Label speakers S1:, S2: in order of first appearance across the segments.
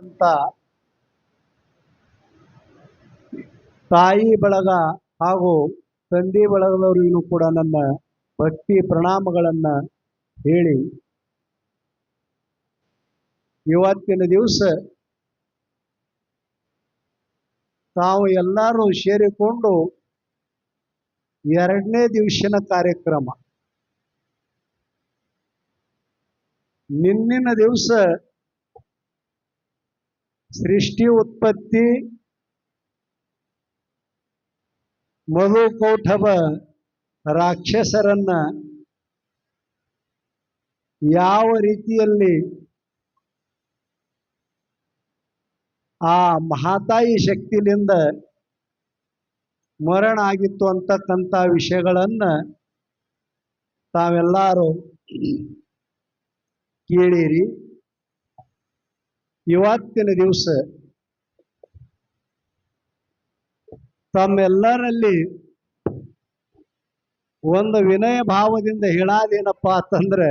S1: ಬಂದಂತ ತಾಯಿ ಬಳಗ ಹಾಗೂ ತಂದೆ ಬಳಗದವರಿಗೂ ಕೂಡ ನನ್ನ ಭಕ್ತಿ ಪ್ರಣಾಮಗಳನ್ನ ಹೇಳಿ ಇವತ್ತಿನ ದಿವಸ ತಾವು ಎಲ್ಲರೂ ಸೇರಿಕೊಂಡು ಎರಡನೇ ದಿವಸಿನ ಕಾರ್ಯಕ್ರಮ. ನಿನ್ನಿನ ದಿವಸ ಸೃಷ್ಟಿ ಉತ್ಪತ್ತಿ ಮಧುಕೌಟಭ ರಾಕ್ಷಸರನ್ನ ಯಾವ ರೀತಿಯಲ್ಲಿ ಆ ಮಹಾತಾಯಿ ಶಕ್ತಿಯಿಂದ ಮರಣ ಆಗಿತ್ತು ಅಂತಕ್ಕಂಥ ವಿಷಯಗಳನ್ನ ತಾವೆಲ್ಲರೂ ಕೇಳಿರಿ. ಇವತ್ತಿನ ದಿವಸ ತಮ್ಮೆಲ್ಲರಲ್ಲಿ ಒಂದು ವಿನಯ ಭಾವದಿಂದ ಹೇಳಾದೇನಪ್ಪ ಅಂತಂದ್ರೆ,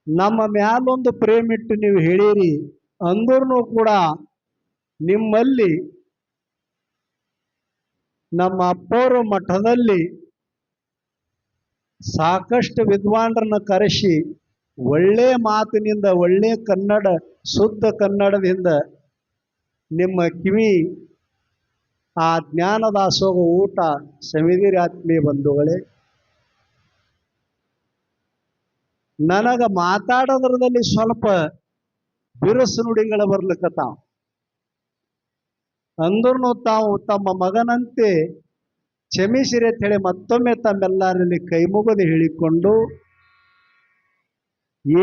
S1: ನಮ್ಮ ಮ್ಯಾಲೊಂದು ಪ್ರೇಮಿಟ್ಟು ನೀವು ಹೇಳಿರಿ ಅಂದ್ರೂ ಕೂಡ ನಿಮ್ಮಲ್ಲಿ ನಮ್ಮ ಅಪ್ಪೋರ ಮಠದಲ್ಲಿ ಸಾಕಷ್ಟು ವಿದ್ವಾಂಸರನ್ನ ಕರೆಸಿ ಒಳ್ಳೆ ಮಾತಿನಿಂದ ಒಳ್ಳೆ ಕನ್ನಡ ಶುದ್ಧ ಕನ್ನಡದಿಂದ ನಿಮ್ಮ ಕಿವಿ ಆ ಜ್ಞಾನದಾಸೋಗ ಊಟ ಸಮಿದಿರಿ ಆತ್ಮೀಯ ಬಂಧುಗಳೇ. ನನಗ ಮಾತಾಡೋದ್ರದಲ್ಲಿ ಸ್ವಲ್ಪ ಬಿರುಸು ನುಡಿಗಳ ಬರ್ಲಿಕ್ಕತ್ತಾವ ಅಂದ್ರೂ ತಾವು ತಮ್ಮ ಮಗನಂತೆ ಕ್ಷಮಿಸಿರಿ ಅಂತ ಹೇಳಿ ಮತ್ತೊಮ್ಮೆ ತಮ್ಮೆಲ್ಲರಲ್ಲಿ ಕೈ ಮುಗಿದು ಹೇಳಿಕೊಂಡು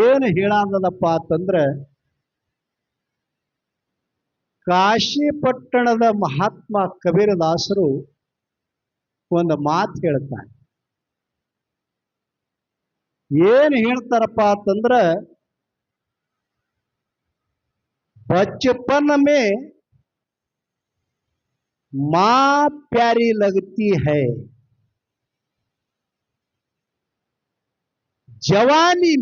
S1: ಏನು ಹೇಳಾದದಪ್ಪ ಅಂತಂದ್ರೆ, ಕಾಶಿ ಪಟ್ಟಣದ ಮಹಾತ್ಮ ಕಬೀರದಾಸರು ಒಂದು ಮಾತು ಹೇಳ್ತಾರೆ. ಏನು ಹೇಳ್ತಾರಪ್ಪ ಅಂತಂದ್ರೆ, बचपन में मां प्यारी लगती है, जवानी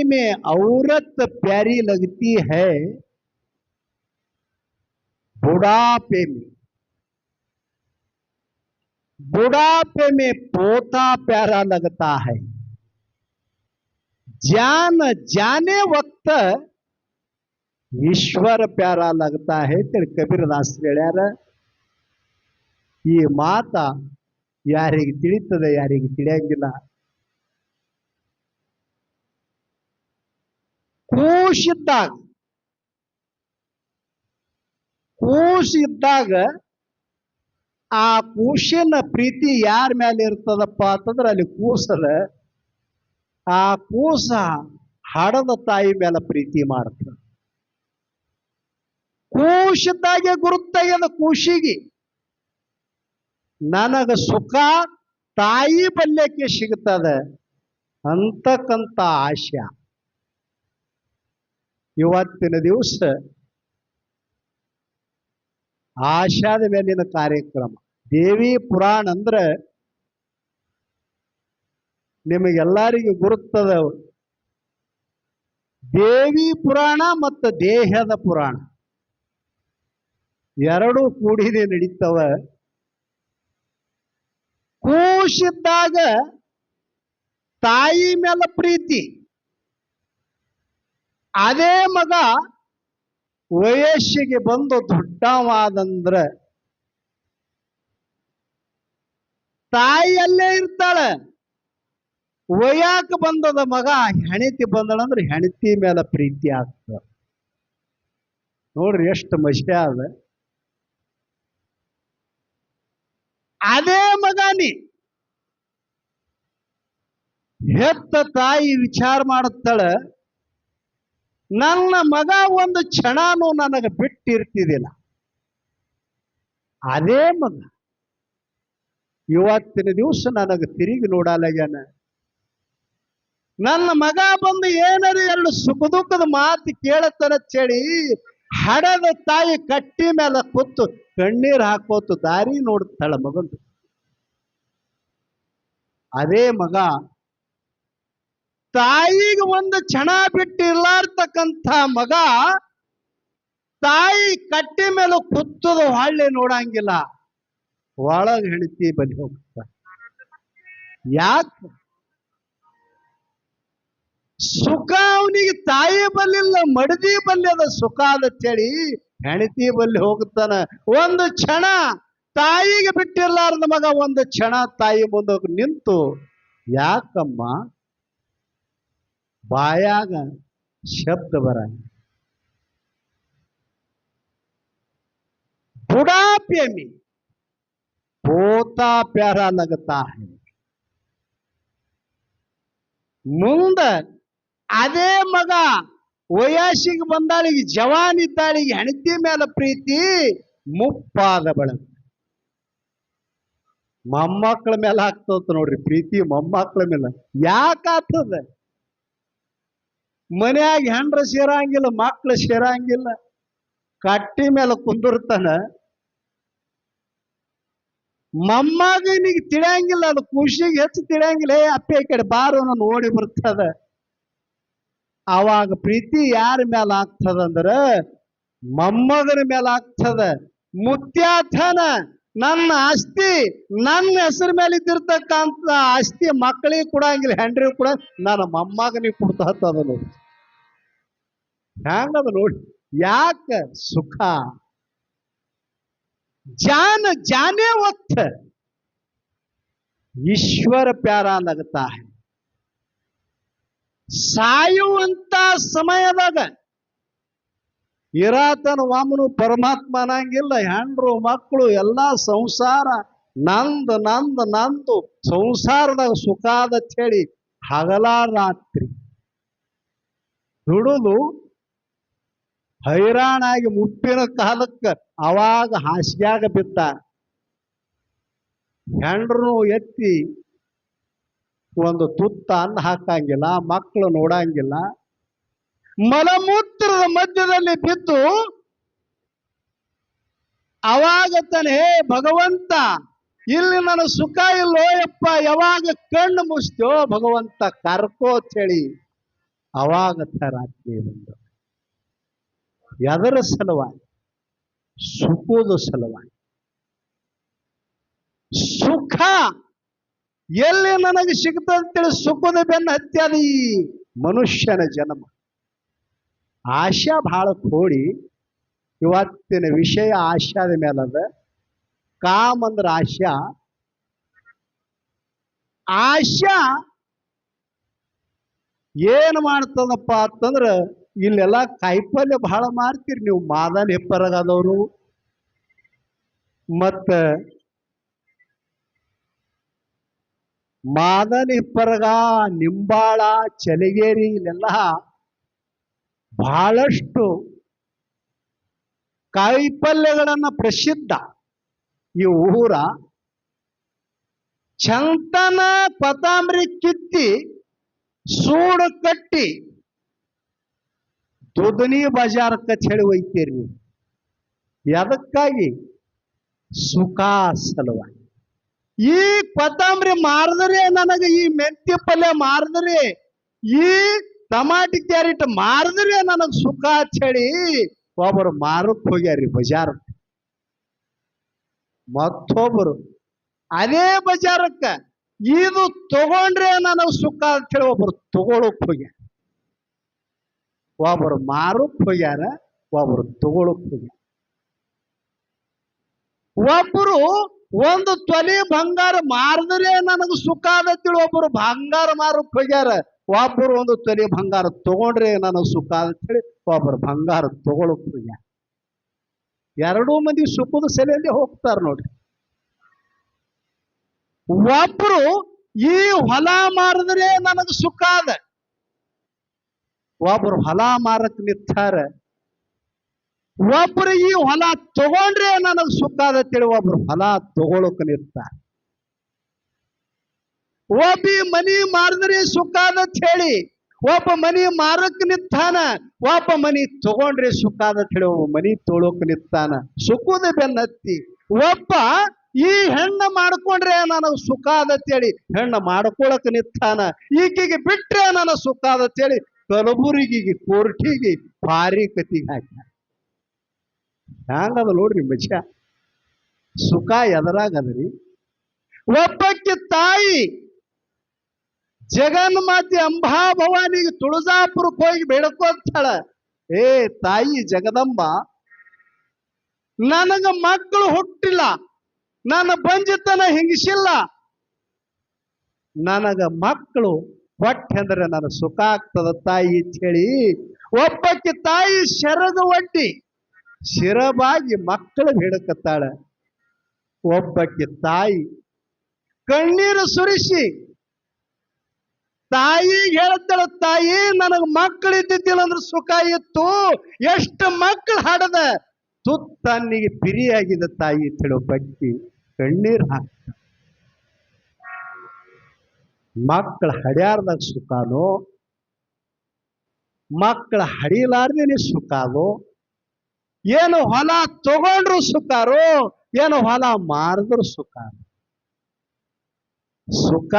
S1: में औरत प्यारी लगती है, बुढ़ापे में पोता प्यारा लगता है, जान जाने वक्त ईश्वर प्यारा लगता है तेरे कबीरदास ಹೇಳ್ಯಾರ. ಈ ಮಾತ ಯಾರಿಗೆ ತಿಳಿತದೆ ಯಾರಿಗೆ ತಿಳಿಯಂಗಿಲ್ಲ. ಕೂಸಿದ್ದಾಗ ಆ ಕೂಸಿನ ಪ್ರೀತಿ ಯಾರ ಮೇಲೆ ಇರ್ತದಪ್ಪ ಅಂತಂದ್ರೆ ಅಲ್ಲಿ ಕೂಸಲ ಆ ಕೂಸ ಹಡದ ತಾಯಿ ಮೇಲೆ ಪ್ರೀತಿ ಮಾಡ್ತದೆ. ಕೂಸಿದ್ದಾಗೆ ಗುರುತಾಗ್ಯದ ಕೂಸಿಗೆ ನನಗ ಸುಖ ತಾಯಿ ಬಲ್ಯಕ್ಕೆ ಸಿಗುತ್ತದೆ ಅಂತಕ್ಕಂಥ ಆಶಯ. ಇವತ್ತಿನ ದಿವಸ ಆಶಾದ ಮೇಲಿನ ಕಾರ್ಯಕ್ರಮ. ದೇವಿ ಪುರಾಣ ಅಂದ್ರೆ ನಿಮಗೆಲ್ಲರಿಗೂ ಗುರುತದ. ದೇವಿ ಪುರಾಣ ಮತ್ತು ದೇಹದ ಪುರಾಣ ಎರಡೂ ಕೂಡಿದೆ ನಡೀತವ. ಕೂಸಿದ್ದಾಗ ತಾಯಿ ಮೇಲೆ ಪ್ರೀತಿ, ಅದೇ ಮಗ ವಯಸ್ಸಿಗೆ ಬಂದು ದೊಡ್ಡವಾದಂದ್ರೆ ತಾಯಿಯಲ್ಲೇ ಇರ್ತಾಳೆ. ವಯಾಕ ಬಂದದ ಮಗ ಹೆಣತಿ ಬಂದಳಂದ್ರೆ ಹೆಣತಿ ಮೇಲೆ ಪ್ರೀತಿ ಆಗ್ತದೆ. ನೋಡ್ರಿ ಎಷ್ಟು ಮಜಾ ಅದ. ಅದೇ ಮಗನಿ ಹೆತ್ತ ತಾಯಿ ವಿಚಾರ ಮಾಡುತ್ತಾಳೆ, ನನ್ನ ಮಗ ಒಂದು ಕ್ಷಣನೂ ನನಗೆ ಬಿಟ್ಟಿರ್ತಿದಿಲ್ಲ. ಅದೇ ಮಗ ಇವತ್ತಿನ ದಿವಸ ನನಗೆ ತಿರುಗಿ ನೋಡಲಾಗ್ಯಾನ. ನನ್ನ ಮಗ ಬಂದು ಏನಾರು ಎರಡು ಸುಖ ದುಃಖದ ಮಾತು ಕೇಳತ್ತನ ಚಳಿ ಹಡದ ತಾಯಿ ಕಟ್ಟಿ ಮೇಲೆ ಕೂತು ಕಣ್ಣೀರು ಹಾಕೋತು ದಾರಿ ನೋಡ್ತಾಳ ಮಗಂದು. ಅದೇ ಮಗ ತಾಯಿಗೆ ಒಂದು ಕ್ಷಣ ಬಿಟ್ಟು ಇರ್ಲಾರ್ತಕ್ಕಂಥ ಮಗ ತಾಯಿ ಕಟ್ಟಿ ಮೇಲೆ ಕುತ್ತದ ಹೊಳ್ಳಿ ನೋಡಂಗಿಲ್ಲ, ಒಳಗ್ ಹೆಂಡತಿ ಬಲಿ ಹೋಗ್ತ. ಯಾಕೆ? ಸುಖ ಅವನಿಗೆ ತಾಯಿ ಬಲ್ಲಿಲ್ಲ, ಮಡದಿ ಬಲ್ಯದ ಸುಖ ಅದಂತೇಳಿ ಹೆಂಡತಿ ಬಲ್ಲಿ ಹೋಗ್ತಾನ. ಒಂದು ಕ್ಷಣ ತಾಯಿಗೆ ಬಿಟ್ಟಿರ್ಲಾರ್ದ ಮಗ ಒಂದು ಕ್ಷಣ ತಾಯಿ ಮುಂದೋಗಿ ನಿಂತು, ಯಾಕಮ್ಮ ಬಾಯಾಗ ಶಬ್ದ ಬರ, ಬುಢಾಪ್ಯಮಿ ಪೋತಾ ಪ್ಯಾರ ಲಗತಾ ಹೈ. ಮುಂದ ಅದೇ ಮಗ ವಯಸ್ಸಿಗೆ ಬಂದಾಳಿಗೆ, ಜವಾನಿದ್ದಾಳಿಗೆ ಹೆಂಡತಿ ಮೇಲೆ ಪ್ರೀತಿ ಮುಪ್ಪಾದ ಬಳಗ ಮೊಮ್ಮಕ್ಕಳ ಮೇಲೆ ಆಗ್ತದ ನೋಡ್ರಿ ಪ್ರೀತಿ, ಮೊಮ್ಮಕ್ಕಳ ಮೇಲೆ ಯಾಕಾಗ್ತದ? ಮನ್ಯಾಗ ಹೆಂಡ್ರ ಸೇರಂಗಿಲ್ಲ, ಮಕ್ಳು ಸೇರಂಗಿಲ್ಲ, ಕಟ್ಟಿ ಮೇಲೆ ಕುಂದಿರ್ತಾನ. ಮೊಮ್ಮಗನಿಗೆ ತಿಳಿಯಂಗಿಲ್ಲ, ಅದು ಖುಷಿಗೆ ಹೆಚ್ಚು ತಿಳಿಯಂಗಿಲ್ಲ. ಅಪ್ಪೆ ಕಡೆ ಬಾರು ನಾನು ಓಡಿ ಬರ್ತದ. ಅವಾಗ ಪ್ರೀತಿ ಯಾರ ಮೇಲೆ ಆಗ್ತದಂದ್ರ ಮೊಮ್ಮಗನ ಮೇಲೆ ಆಗ್ತದ. ಮುತ್ಯಾಥನ ನನ್ನ ಆಸ್ತಿ ನನ್ನ ಹೆಸರು ಮೇಲೆ ಇದ್ದಿರ್ತಕ್ಕಂಥ ಆಸ್ತಿ ಮಕ್ಕಳಿಗೆ ಕೊಡಂಗಿಲ್ಲ, ಹೆಂಡ್ರಿಗೆ ಕೂಡ ನನ್ನ ಮೊಮ್ಮಗನಿಗೆ ಕೊಡ್ತಾ ಹತ್ತದ ನೋಡಿ. ಹ್ಯಾಂಗದ ನೋಡಿ. ಯಾಕ? ಸುಖ ಜಾನ ಜಾನೇ ವಕ್ತ ಈಶ್ವರ ಪ್ಯಾರ ಲಗತಾ ಹೈ. ಸಾಯುವಂತ ಸಮಯದಾಗ ಇರಾತನ ವಾಮನು ಪರಮಾತ್ಮ ಅನ್ನಂಗಿಲ್ಲ. ಹೆಂಡ್ರು ಮಕ್ಕಳು ಎಲ್ಲಾ ಸಂಸಾರ ನಂದು ನಂದು ನಂದು, ಸಂಸಾರದಾಗ ಸುಖ ಅದ ಹೇಳಿ ಹಗಲ ರಾತ್ರಿ ದುಡುದು ಹೈರಾಣಾಗಿ ಮುಪ್ಪಿನ ಕಾಲಕ್ಕೆ ಅವಾಗ ಹಾಸಿಗ್ಯಾಗ ಬಿದ್ದ. ಹೆಂಡ್ರು ಎತ್ತಿ ಒಂದು ತುತ್ತ ಅನ್ನ ಹಾಕಂಗಿಲ್ಲ, ಮಕ್ಕಳು ನೋಡಂಗಿಲ್ಲ. ಮಲಮೂತ್ರದ ಮಧ್ಯದಲ್ಲಿ ಬಿದ್ದು ಅವಾಗ ತಾನೆ, ಹೇ ಭಗವಂತ ಇಲ್ಲಿ ನನ್ನ ಸುಖ ಇಲ್ಲೋ ಯಪ್ಪ, ಯಾವಾಗ ಕಣ್ಣು ಮುಚ್ತೋ ಭಗವಂತ ಕರ್ಕೋ ಹೇಳಿ ಅವಾಗ ರಾತ್ರಿ ಬಂದು. ಎದರ ಸಲುವಾಗಿ? ಸುಖದ ಸಲುವಾಗಿ. ಸುಖ ಎಲ್ಲಿ ನನಗೆ ಸಿಗ್ತಂತೇಳಿ ಸುಖದ ಬೆನ್ನ ಹತ್ಯಾದ ಈ ಮನುಷ್ಯನ ಜನ್ಮ. ಆಶಾ ಬಹಳ ಕೋಡಿ. ಇವತ್ತಿನ ವಿಷಯ ಆಶಾದ ಮೇಲದ. ಕಾಮ ಅಂದ್ರ ಆಶಾ. ಆಶಾ ಏನ್ ಮಾಡ್ತದಪ್ಪ ಅಂತಂದ್ರ, ಇಲ್ಲೆಲ್ಲ ಕಾಯಿಪಲ್ಯ ಬಹಳ ಮಾರ್ತೀರಿ ನೀವು, ಮಾದನ್ ಹೆಪ್ಪರಗಾದವರು ಮತ್ತ ಮಾದನ್ ಹೆಪ್ಪರಗ, ನಿಂಬಾಳ, ಚಲಿಗೇರಿ, ಇಲ್ಲೆಲ್ಲ ಬಹಳಷ್ಟು ಕಾಯಿಪಲ್ಯಗಳನ್ನ ಪ್ರಸಿದ್ಧ ಈ ಊರ. ಚಂತನ ಕೊತ್ತಂಬರಿ ಕಿತ್ತಿ ಸೂಡು ಕಟ್ಟಿ ದುಧನಿ ಬಜಾರಕ್ಕೆ ಹೇಳಿ ಒಯ್ತೀರಿ ನೀವು. ಎದಕ್ಕಾಗಿ? ಸುಖ ಸಲುವಾಗಿ. ಈ ಕೊತ್ತಂಬರಿ ಮಾರಿದ್ರೆ ನನಗೆ, ಈ ಮೆಂತ್ಯ ಪಲ್ಯ ಮಾರಿದ್ರೆ, ಈ ಟಮಾಟಿ ಕ್ಯಾರೆಟ್ ಮಾರಿದ್ರೆ ನನಗೆ ಸುಖ ಅಂತ ಹೇಳಿ ಒಬ್ಬರು ಮಾರಕ್ ಹೋಗ್ಯಾರಿ ಬಜಾರಕ್ಕೆ. ಮತ್ತೊಬ್ಬರು ಅದೇ ಬಜಾರಕ್ಕ ಇದು ತಗೊಂಡ್ರೆ ನನಗೆ ಸುಖ ಅಂತ ಹೇಳಿ ಒಬ್ಬರು ತಗೊಳಕ್ ಹೋಗ್ಯಾರ. ಒಬ್ಬರು ಮಾರಕ್ ಹೋಗ್ಯಾರ, ಒಬ್ಬರು ತಗೊಳಕ್ ಹೋಗ್ಯಾರ. ಒಬ್ಬರು ಒಂದು ತೊಲೆ ಬಂಗಾರ ಮಾರಿದ್ರೆ ನನಗೆ ಸುಖ ಆದತ್ತೇಳಿ ಒಬ್ಬರು ಬಂಗಾರ ಮಾರಕ್ ಹೋಗ್ಯಾರ. ಒಬ್ಬರು ಒಂದು ತೊಲೆ ಬಂಗಾರ ತಗೊಂಡ್ರೆ ನನಗೆ ಸುಖ ಅಂತೇಳಿ ಒಬ್ಬರು ಬಂಗಾರ ತಗೊಳಕ್ ಹೋಗ್ಯಾರ. ಎರಡೂ ಮಂದಿ ಸುಖದ ಸೆಲೆಯಲ್ಲಿ ಹೋಗ್ತಾರ ನೋಡ್ರಿ. ಒಬ್ರು ಈ ಹೊಲ ಮಾರಿದ್ರೆ ನನಗೆ ಸುಖ ಅದ, ಒಬ್ರು ಹೊಲ ಮಾರಕ್ ನಿಂತಾರ. ಒಬ್ರು ಈ ಹೊಲ ತಗೊಂಡ್ರೆ ನನಗೆ ಸುಖ ಅದತ್ತೇಳಿ ಒಬ್ರು ಹೊಲ ತಗೊಳಕ್ ನಿಂತಾರ. ಒಬ್ಬ ಮನಿ ಮಾರಿದ್ರೆ ಸುಖ ಅದತ್ ಹೇಳಿ ಒಬ್ಬ ಮನಿ ಮಾರಕ್ ನಿಂತಾನ. ಒಬ್ಬ ಮನಿ ತಗೊಂಡ್ರೆ ಸುಖ ಅದತ್ ಹೇಳಿ ಒಬ್ಬ ಮನಿ ತೊಳಕ್ ನಿಂತಾನ. ಸುಖದ ಬೆನ್ನತ್ತಿ ಒಬ್ಬ ಈ ಹೆಣ್ಣ ಮಾಡ್ಕೊಂಡ್ರೆ ನನಗೆ ಸುಖ ಅದತ್ತೇಳಿ ಹೆಣ್ಣ ಮಾಡ್ಕೊಳಕ್ ನಿತ್ತಾನ. ಈಕೆಗೆ ಬಿಟ್ರೆ ನನಗೆ ಸುಖ ಅದತ್ತೇಳಿ ಕಲಬುರಗಿಗೆ ಕೋರ್ಟಿಗೆ ಭಾರಿ ಕತಿಗೆ ಹಾಕ. ಹ್ಯಾಂಗದ ನೋಡ್ರಿ ಮಚ್ಚ, ಸುಖ ಎದರಾಗದ್ರಿ. ಒಬ್ಬಕ್ಕೆ ತಾಯಿ ಜಗನ್ಮಾತೆ ಅಂಬಾಭವಾನಿಗೆ ತುಳಜಾಪುರಕ್ಕೆ ಹೋಗಿ ಬೇಡ್ಕೋತಾಳ, ಏ ತಾಯಿ ಜಗದಂಬ, ನನಗ ಮಕ್ಕಳು ಹುಟ್ಟಿಲ್ಲ, ನನ್ನ ಬಂಜಿತನ ಹಿಂಗಿಸಿಲ್ಲ, ನನಗ ಮಕ್ಕಳು ಹೊಟ್ಟೆ ಅಂದ್ರೆ ನನ್ನ ಸುಖ ಆಗ್ತದ ತಾಯಿ ಅಂತ ಹೇಳಿ ಒಬ್ಬಕ್ಕೆ ತಾಯಿ ಶರದ ಒಡ್ಡಿ ಶಿರಬಾಗಿ ಮಕ್ಕಳು ಹಿಡಕತ್ತಾಳ. ಒಬ್ಬಕ್ಕೆ ತಾಯಿ ಕಣ್ಣೀರು ಸುರಿಸಿ ತಾಯಿ ಹೇಳ್ತಾಳ, ತಾಯಿ ನನಗ ಮಕ್ಕಳು ಇದ್ದಿದ್ದಿಲ್ಲ ಅಂದ್ರೆ ಸುಖ ಇತ್ತು, ಎಷ್ಟು ಮಕ್ಕಳು ಹಾಡದ ತುತ್ತನ್ನಿಗೆ ಪಿರಿಯಾಗಿದೆ ತಾಯಿ ತಿಳೋ ಬಗ್ಗಿ ಕಣ್ಣೀರು ಹಾಕ್ತ. ಮಕ್ಕಳ ಹಡ್ಯಾರ್ದಾಗ ಸುಖನೋ, ಮಕ್ಕಳ ಹಡಿಲಾರ್ದೇನೆ ಸುಖನೋ, ಏನು ಹೊಲ ತಗೊಂಡ್ರು ಸುಖಾರೋ, ಏನು ಹೊಲ ಮಾರಿದ್ರು ಸುಖ. ಸುಖ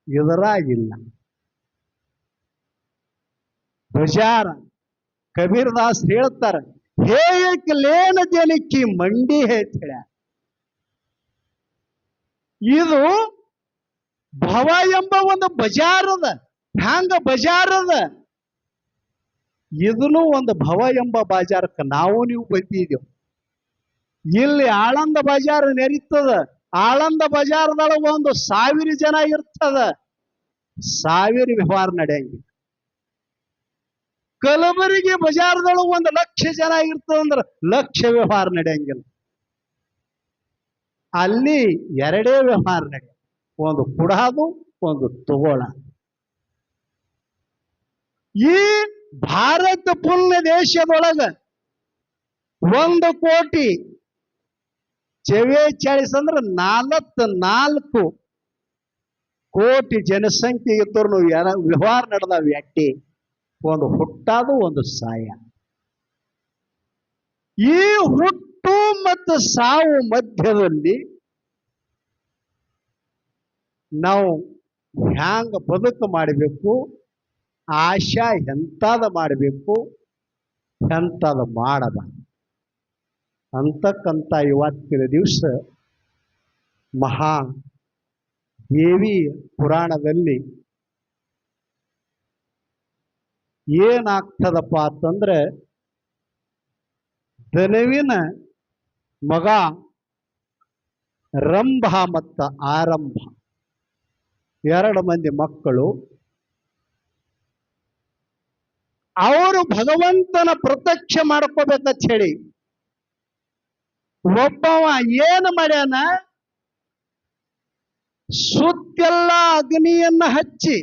S1: ಇದರಾಗಿಲ್ಲ. ಬಜಾರ ಕಬೀರ್ದಾಸ್ ಹೇಳ್ತಾರೆ, ಹೇಯಕ್ ಲೇನ ಜನಕ್ಕಿ ಮಂಡಿ ಹೇಳ್ತಾಳ. ಇದು ಭವ ಎಂಬ ಒಂದು ಬಜಾರದ. ಹ್ಯಾಂಗ ಬಜಾರದ? ಇದನ್ನು ಒಂದು ಭವ ಎಂಬ ಬಜಾರಕ್ಕೆ ನಾವು ನೀವು ಬಂದಿದ್ದೇವೆ. ಇಲ್ಲಿ ಆಳಂದ ಬಜಾರ್ ನೆರೀತದ. ಆಳಂದ ಬಜಾರದೊಳಗೆ ಒಂದು 1000 ಜನ ಇರ್ತದ, 1000 ವ್ಯವಹಾರ ನಡೆಯಂಗಿಲ್ಲ. ಕಲಬುರಗಿ ಬಜಾರದೊಳಗೆ 1,00,000 ಜನ ಇರ್ತದ ಅಂದ್ರೆ 1,00,000 ವ್ಯವಹಾರ ನಡೆಯಂಗಿಲ್ಲ. ಅಲ್ಲಿ 2 ವ್ಯವಹಾರ ನಡೆಯ, ಒಂದು ಕುಡಾದು ಒಂದು ತಗೋಳ. ಈ ಭಾರತ ಪುಣ್ಯ ದೇಶದೊಳಗ 1,44,000 ಅಂದ್ರೆ 44 ಕೋಟಿ ಜನಸಂಖ್ಯೆ ಇದ್ದರೂ ವ್ಯವಹಾರ ನಡೆದಾವ. ಎಟ್ಟಿ ಒಂದು ಹುಟ್ಟಾದು ಒಂದು ಸಾಯ. ಈ ಹುಟ್ಟು ಮತ್ತು ಸಾವು ಮಧ್ಯದಲ್ಲಿ ನಾವು ಹ್ಯಾಂಗ ಬದುಕು ಮಾಡಬೇಕು, ಆಶಾ ಎಂತಾದ ಮಾಡಬೇಕು, ಎಂತಾದ ಮಾಡಬಾರ್ದು ಅಂತಕ್ಕಂಥ ಇವತ್ತಿನ ದಿವಸ ಮಹಾ ದೇವಿ ಪುರಾಣದಲ್ಲಿ ಏನಾಗ್ತದಪ್ಪ ಅಂತಂದ್ರೆ, ಧನವಿನ ಮಗ ರಂಭ ಮತ್ತು ಆರಂಭ 2 ಮಂದಿ ಮಕ್ಕಳು. ಅವರು ಭಗವಂತನ ಪ್ರತ್ಯಕ್ಷ ಮಾಡ್ಕೋಬೇಕಂತ ಹೇಳಿ ಒಬ್ಬವ ಏನು ಮಾಡ್ಯಾನ, ಸುತ್ತೆಲ್ಲ ಅಗ್ನಿಯನ್ನ ಹಚ್ಚಿ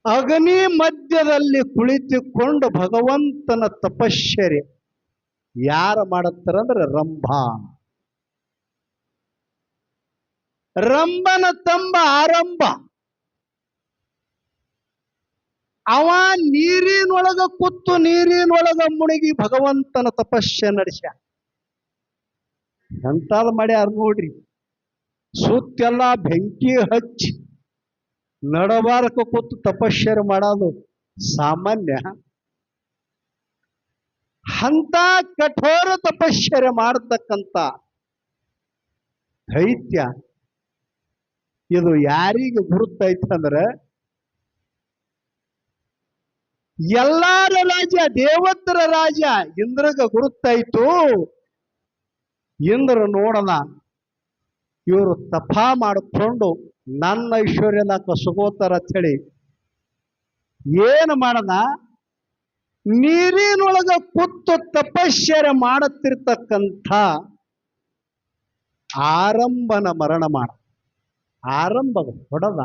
S1: ಅಗ್ನಿ ಮಧ್ಯದಲ್ಲಿ ಕುಳಿತುಕೊಂಡು ಭಗವಂತನ ತಪಶ್ಚರ್ಯ ಯಾರು ಮಾಡುತ್ತಾರಂದ್ರೆ ರಂಭ. ರಂಭನ ತಂಬ ಆರಂಭ, ಅವ ನೀರಿನೊಳಗ ಕೂತು ನೀರಿನೊಳಗ ಮುಳುಗಿ ಭಗವಂತನ ತಪಸ್ಸೆ ನಡೆಸ. ಎಂತಾದ ಮಾಡ್ಯಾರ ನೋಡ್ರಿ. ಸುತ್ತೆಲ್ಲ ಬೆಂಕಿ ಹಚ್ಚಿ ನಡಬಾರಕ ಕೂತು ತಪಶ್ಚರ್ಯ ಮಾಡೋದು ಸಾಮಾನ್ಯ. ಅಂತ ಕಠೋರ ತಪಶ್ಚರ್ಯ ಮಾಡತಕ್ಕಂಥ ದೈತ್ಯ ಇದು ಯಾರಿಗೆ ಗುರುತೈತಂದ್ರೆ, ಎಲ್ಲಾರ ರಾಜ ದೇವತರ ರಾಜ ಇಂದ್ರಗ ಗುರುತಾಯ್ತು. ಇಂದ್ರ ನೋಡದ ಇವರು ತಪ ಮಾಡಿಕೊಂಡು ನನ್ನ ಐಶ್ವರ್ಯನ ಕಸಗೋತಾರ ಹೇಳಿ ಏನು ಮಾಡದ, ನೀರಿನೊಳಗ ಕೂತು ತಪಶ್ಚರ್ಯ ಮಾಡುತ್ತಿರ್ತಕ್ಕಂಥ ಆರಂಭನ ಮರಣ ಮಾಡ. ಆರಂಭಗ ಹೊಡೆದ.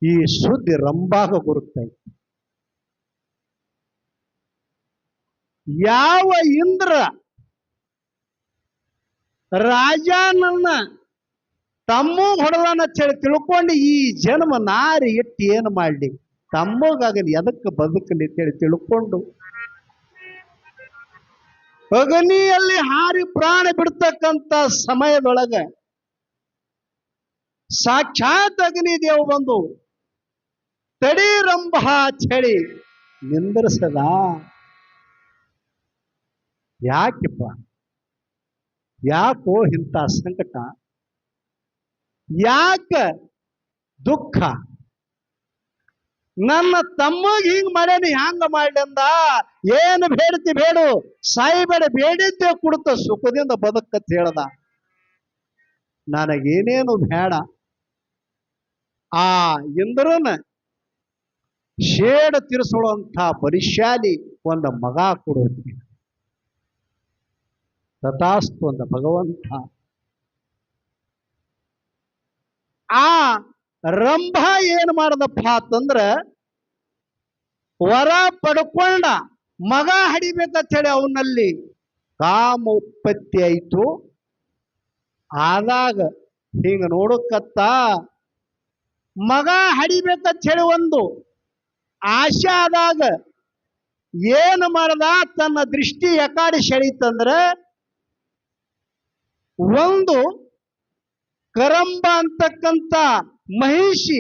S1: ಈ ಸುದ್ದಿ ರಂಭಾಗ ಗುರುತಾಯ್ತು. ಯಾವ ಇಂದ್ರ ರಾಜನನ್ನ ತಮ್ಮ ಹೊಡೆದಾನ ಹೇಳಿ ತಿಳ್ಕೊಂಡು ಈ ಜನ್ಮ ನಾರಿ ಇಟ್ಟು ಏನು ಮಾಡಲಿ, ತಮ್ಮಗಾಗಲಿ ಎದಕ್ಕೆ ಬದುಕಲಿ ಅಂತೇಳಿ ತಿಳ್ಕೊಂಡು ಅಗ್ನಿಯಲ್ಲಿ ಹಾರಿ ಪ್ರಾಣ ಬಿಡ್ತಕ್ಕಂಥ ಸಮಯದೊಳಗೆ ಸಾಕ್ಷಾತ್ ಅಗ್ನಿ ದೇವ್ ಬಂದು ತಡಿ ರಂಭ ಚಳಿ ನಿಂದ್ರಿಸದ. ಯಾಕಿಪ್ಪ, ಯಾಕೋ ಇಂಥ ಸಂಕಟ, ಯಾಕ ದುಃಖ? ನನ್ನ ತಮ್ಮಗ್ ಹಿಂಗ್ ಮಾಡ್ಯಾನಿ, ಹ್ಯಾಂಗ ಮಾಡ್ಲಿಂದ? ಏನು ಬೇಡ್ತಿ ಬೇಡು, ಸಾಯಿಬೇಡ, ಬೇಡಿದ್ದೆ ಕೊಡುತ್ತ ಸುಖದಿಂದ ಬದುಕತ್ ಹೇಳ್ದ. ನನಗೇನೇನು ಬೇಡ, ಆ ಇಂದ್ರನ ಶೇಡ ತಿರ್ಸೋಳುವಂಥ ಬಲಿಶಾಲಿ ಒಂದು ಮಗ ಕೊಡೋದು. ತಥಾಸ್ತು ಅಂದ ಭಗವಂತ. ಆ ರಂಭ ಏನ್ ಮಾಡದಪ್ಪ ಅಂತಂದ್ರ ವರ ಪಡ್ಕೊಂಡ ಮಗ ಹಡಿಬೇಕಂತ ಹೇಳಿ ಅವನಲ್ಲಿ ಕಾಮ ಉತ್ಪತ್ತಿ ಆಯ್ತು. ಆದಾಗ ಹಿಂಗ ನೋಡಕತ್ತ ಮಗ ಹಡಿಬೇಕಂತ ಹೇಳಿ ಒಂದು ಆಶೆ ಆದಾಗ ಏನು ಮಾಡದ, ತನ್ನ ದೃಷ್ಟಿ ಯಕಾಡಿ ಸೆಳೀತಂದ್ರ ಒಂದು ಕರಂಬ ಅಂತಕ್ಕಂಥ ಮಹಿಷಿ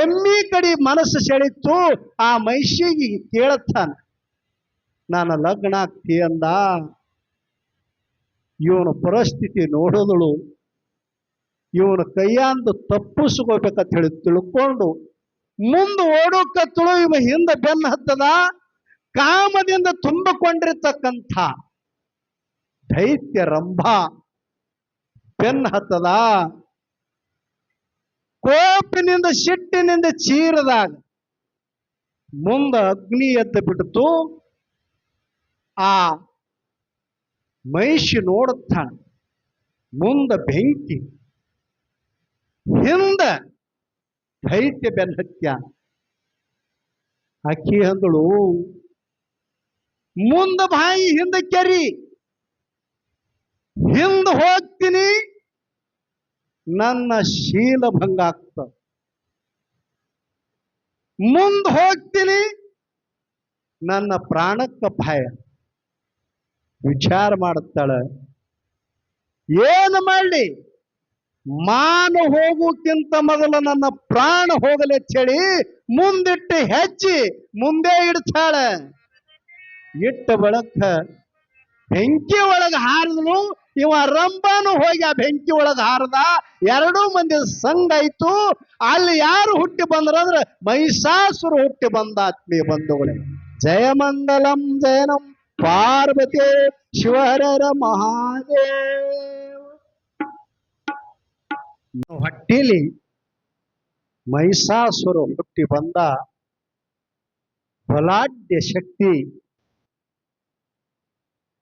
S1: ಎಮ್ಮಿ ಕಡೆ ಮನಸ್ಸು ಸೆಳೀತು. ಆ ಮಹಿಷಿಗೆ ಕೇಳತ್ತಾನ, ನಾನು ಲಗ್ನ ಆಗ್ತಿ ಅಂದ. ಇವನ ಪರಿಸ್ಥಿತಿ ನೋಡಿದಳು, ಇವನ ಕೈಯಾಂದು ತಪ್ಪಿಸ್ಕೋಬೇಕಂತ ಹೇಳಿ ತಿಳ್ಕೊಂಡು ಮುಂದೆ ಓಡೋಕತ್ತಳು. ಇವ ಹಿಂದೆ ಬೆನ್ನ ಹತ್ತದ. ಕಾಮದಿಂದ ತುಂಬಿಕೊಂಡಿರ್ತಕ್ಕಂಥ ದೈತ್ಯ ರಂಭ ಬೆನ್ನ ಹತ್ತದ. ಕೋಪಿನಿಂದ ಸಿಟ್ಟಿನಿಂದ ಚೀರದಾಗ ಮುಂದೆ ಅಗ್ನಿ ಎದ್ದು ಬಿಡ್ತು. ಆ ಮಹಿಷಿ ನೋಡುತ್ತಾಳ, ಮುಂದೆ ಬೆಂಕಿ, ಹಿಂದ ದೈತ್ಯ ಬೆನ್ನತ್ಯ. ಅಕ್ಕಿ ಅಂದಳು, ಮುಂದ ಬಾಯಿ ಹಿಂದ ಕೆರಿ, ಹಿಂದ ಹೋಗ್ತೀನಿ, ನನ್ನ ಶೀಲ ಭಂಗ ಆಗ್ತ. ಮುಂದೆ ಹೋಗ್ತೀನಿ, ನನ್ನ ಪ್ರಾಣಕ್ಕ ಭಯ. ವಿಚಾರ ಮಾಡುತ್ತಾಳ, ಏನು ಮಾಡಲಿ, ಮಾನು ಹೋಗೋಕ್ಕಿಂತ ಮೊದಲು ನನ್ನ ಪ್ರಾಣ ಹೋಗಲಿ ಹೇಳಿ ಮುಂದಿಟ್ಟು ಹೆಚ್ಚಿ ಮುಂದೆ ಇಡ್ತಾಳೆ. ಇಟ್ಟ ಬಳಕ ಬೆಂಕಿ ಒಳಗೆ ಹಾರಿದನು. ಇವ ರಂಭನು ಹೋಗಿ ಆ ಬೆಂಕಿ ಒಳಗೆ ಹಾರದ. ಎರಡೂ ಮಂದಿ ಸಂಘ ಆಯ್ತು. ಅಲ್ಲಿ ಯಾರು ಹುಟ್ಟಿ ಬಂದ್ರಂದ್ರೆ ಮಹಿಷಾಸುರ ಹುಟ್ಟಿ ಬಂದ. ಆತ್ಮೀಯ ಬಂಧುಗಳೇ, ಜಯಮಂಗಲಂ ಜಯನಂ ಪಾರ್ವತಿ ಶಿವಹರ ಮಹಾದೇವ. ಹೊಟ್ಟಿಲಿ ಮಹಿಷಾಸುರ ಹುಟ್ಟಿ ಬಂದ. ಬಲಾಢ್ಯ ಶಕ್ತಿ,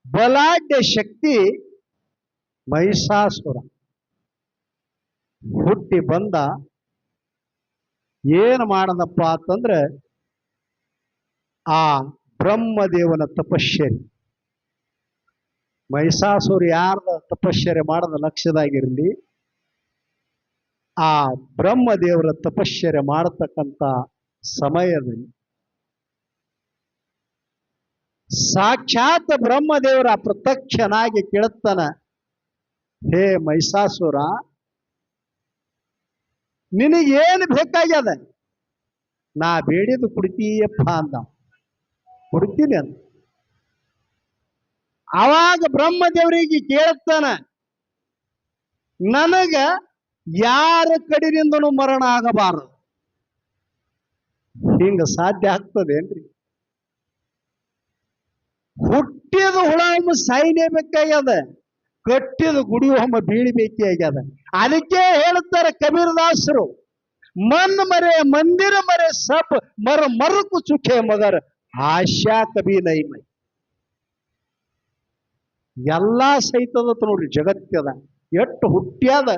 S1: ಬಲಾಢ್ಯ ಶಕ್ತಿ ಮಹಿಷಾಸುರ ಹುಟ್ಟಿ ಬಂದ. ಏನು ಮಾಡದಪ್ಪ ಅಂತಂದ್ರೆ ಆ ಬ್ರಹ್ಮದೇವನ ತಪಶ್ಚರ್ಯ. ಮಹಿಷಾಸುರ ಯಾರ್ದ ತಪಶ್ಚರ್ಯ ಮಾಡದ ಲಕ್ಷ್ಯದಾಗಿರಲಿ, ಆ ಬ್ರಹ್ಮದೇವರ ತಪಶ್ಚರ್ಯ ಮಾಡತಕ್ಕಂಥ ಸಮಯದಲ್ಲಿ ಸಾಕ್ಷಾತ್ ಬ್ರಹ್ಮದೇವರ ಪ್ರತ್ಯಕ್ಷನಾಗಿ ಕೇಳುತ್ತಾನ, ಹೇ ಮಹಿಷಾಸುರ, ನಿನಗೇನು ಬೇಕಾಗ್ಯದ? ನಾ ಬೇಡಿದು ಕುಡ್ತೀಯಪ್ಪ ಅಂದ. ಕೊಡ್ತೀನಿ ಅಂತ. ಆವಾಗ ಬ್ರಹ್ಮದೇವರಿಗೆ ಕೇಳುತ್ತಾನ, ನನಗ ಯಾರ ಕಡೆಯಿಂದನೂ ಮರಣ ಆಗಬಾರದು. ಹಿಂಗ ಸಾಧ್ಯ ಆಗ್ತದೇನ್ರಿ? ಹುಟ್ಟಿದ ಹುಳ ಸಾಯ್ಲೇಬೇಕಾಗ್ಯದ, ಕಟ್ಟಿದ ಗುಡಿ ಹೊಮ್ಮ ಬೀಳಬೇಕೇ ಆಗ್ಯದ. ಅದಕ್ಕೆ ಹೇಳುತ್ತಾರೆ ಕಬೀರದಾಸರು, ಮನ್ ಮರೆ ಮಂದಿರ ಮರೆ ಸಬ್ ಮರ ಮರುಕು ಚುಖೆ ಮಗರ್ ಆಶಾ ಕಬಿ ನೈ ಮೈ. ಎಲ್ಲಾ ಸಹಿತದ ನೋಡ್ರಿ ಜಗತ್ಯದ, ಎಷ್ಟು ಹುಟ್ಟ್ಯಾದ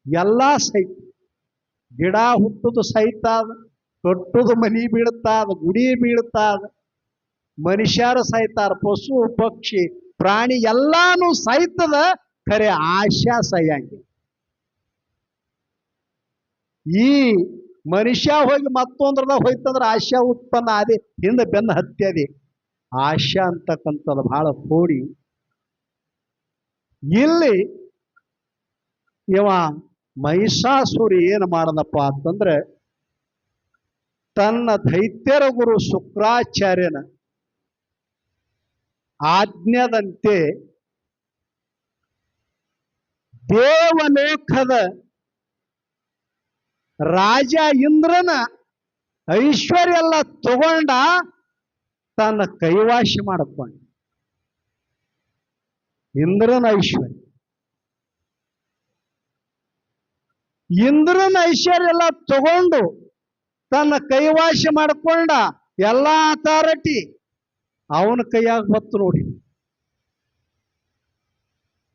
S1: ಎಲ್ಲಾ ಸಹಿತ. ಗಿಡ ಹುಟ್ಟುದು ಸಹಿತ ಅದ, ಕಟ್ಟುದು ಮನಿ ಬೀಳುತ್ತಾದ, ಗುಡಿ ಬೀಳುತ್ತಾದ, ಮನುಷ್ಯರು ಸಹಿತಾರ, ಪಶು ಪಕ್ಷಿ ಪ್ರಾಣಿ ಎಲ್ಲಾನು ಸಹಿತದ. ಖರೆ ಆಶಾ ಸಹ್ಯಾಂಗಿ. ಈ ಮನುಷ್ಯ ಹೋಗಿ ಮತ್ತೊಂದ್ರದ ಹೋಯ್ತಂದ್ರ ಆಶಾ ಉತ್ಪನ್ನ ಅದೇ, ಹಿಂದೆ ಬೆನ್ನ ಹತ್ಯದೆ. ಆಶಾ ಅಂತಕ್ಕಂಥದ್ದು ಬಹಳ ಕೂಡಿ ಇಲ್ಲಿ ಇವ ಮಹಿಷಾಸುರಿ ಏನು ಮಾಡದಪ್ಪ ಅಂತಂದ್ರೆ ತನ್ನ ದೈತ್ಯರ ಗುರು ಶುಕ್ರಾಚಾರ್ಯನ ಆಜ್ಞದಂತೆ ದೇವಲೋಕದ ರಾಜ ಇಂದ್ರನ ಐಶ್ವರ್ಯ ಎಲ್ಲ ತಗೊಂಡ ತನ್ನ ಕೈವಾಶ ಮಾಡಿಕೊಂಡ. ಇಂದ್ರನ ಐಶ್ವರ್ಯ ಎಲ್ಲ ತಗೊಂಡು ತನ್ನ ಕೈವಾಶ ಮಾಡಿಕೊಂಡ. ಎಲ್ಲ ಅಥಾರಿಟಿ ಅವನ ಕೈಯಾಗ ಬತ್ತು ನೋಡಿ.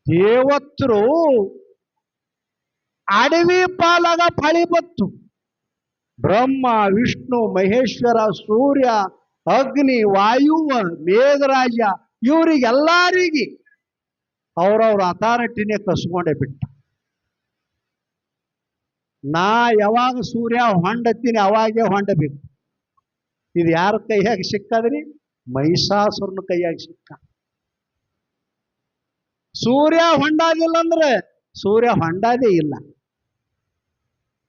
S1: ದೇವತರು ಅಡವಿ ಪಾಲಾಗ ಫಳಿ ಬತ್ತು. ಬ್ರಹ್ಮ, ವಿಷ್ಣು, ಮಹೇಶ್ವರ, ಸೂರ್ಯ, ಅಗ್ನಿ, ವಾಯುವ, ಮೇಘರಾಜ ಇವರಿಗೆಲ್ಲರಿಗೆ ಅವ್ರವ್ರ ಅಥಾರಿಟಿನೇ ಕಸ್ಕೊಂಡೇ ಬಿಟ್ಟ. ನಾ ಯಾವಾಗ ಸೂರ್ಯ ಹೊಂಡತ್ತೀನಿ ಅವಾಗೇ ಹೊಂಡಬೇಕು. ಇದು ಯಾರ ಕೈಯಾಗ ಸಿಕ್ಕದ್ರಿ? ಮಹಿಷಾಸುರನ ಕೈಯಾಗ ಸಿಕ್ಕ. ಸೂರ್ಯ ಹೊಂಡಾದಿಲ್ಲ ಅಂದ್ರೆ ಸೂರ್ಯ ಹೊಂಡಾದೇ ಇಲ್ಲ.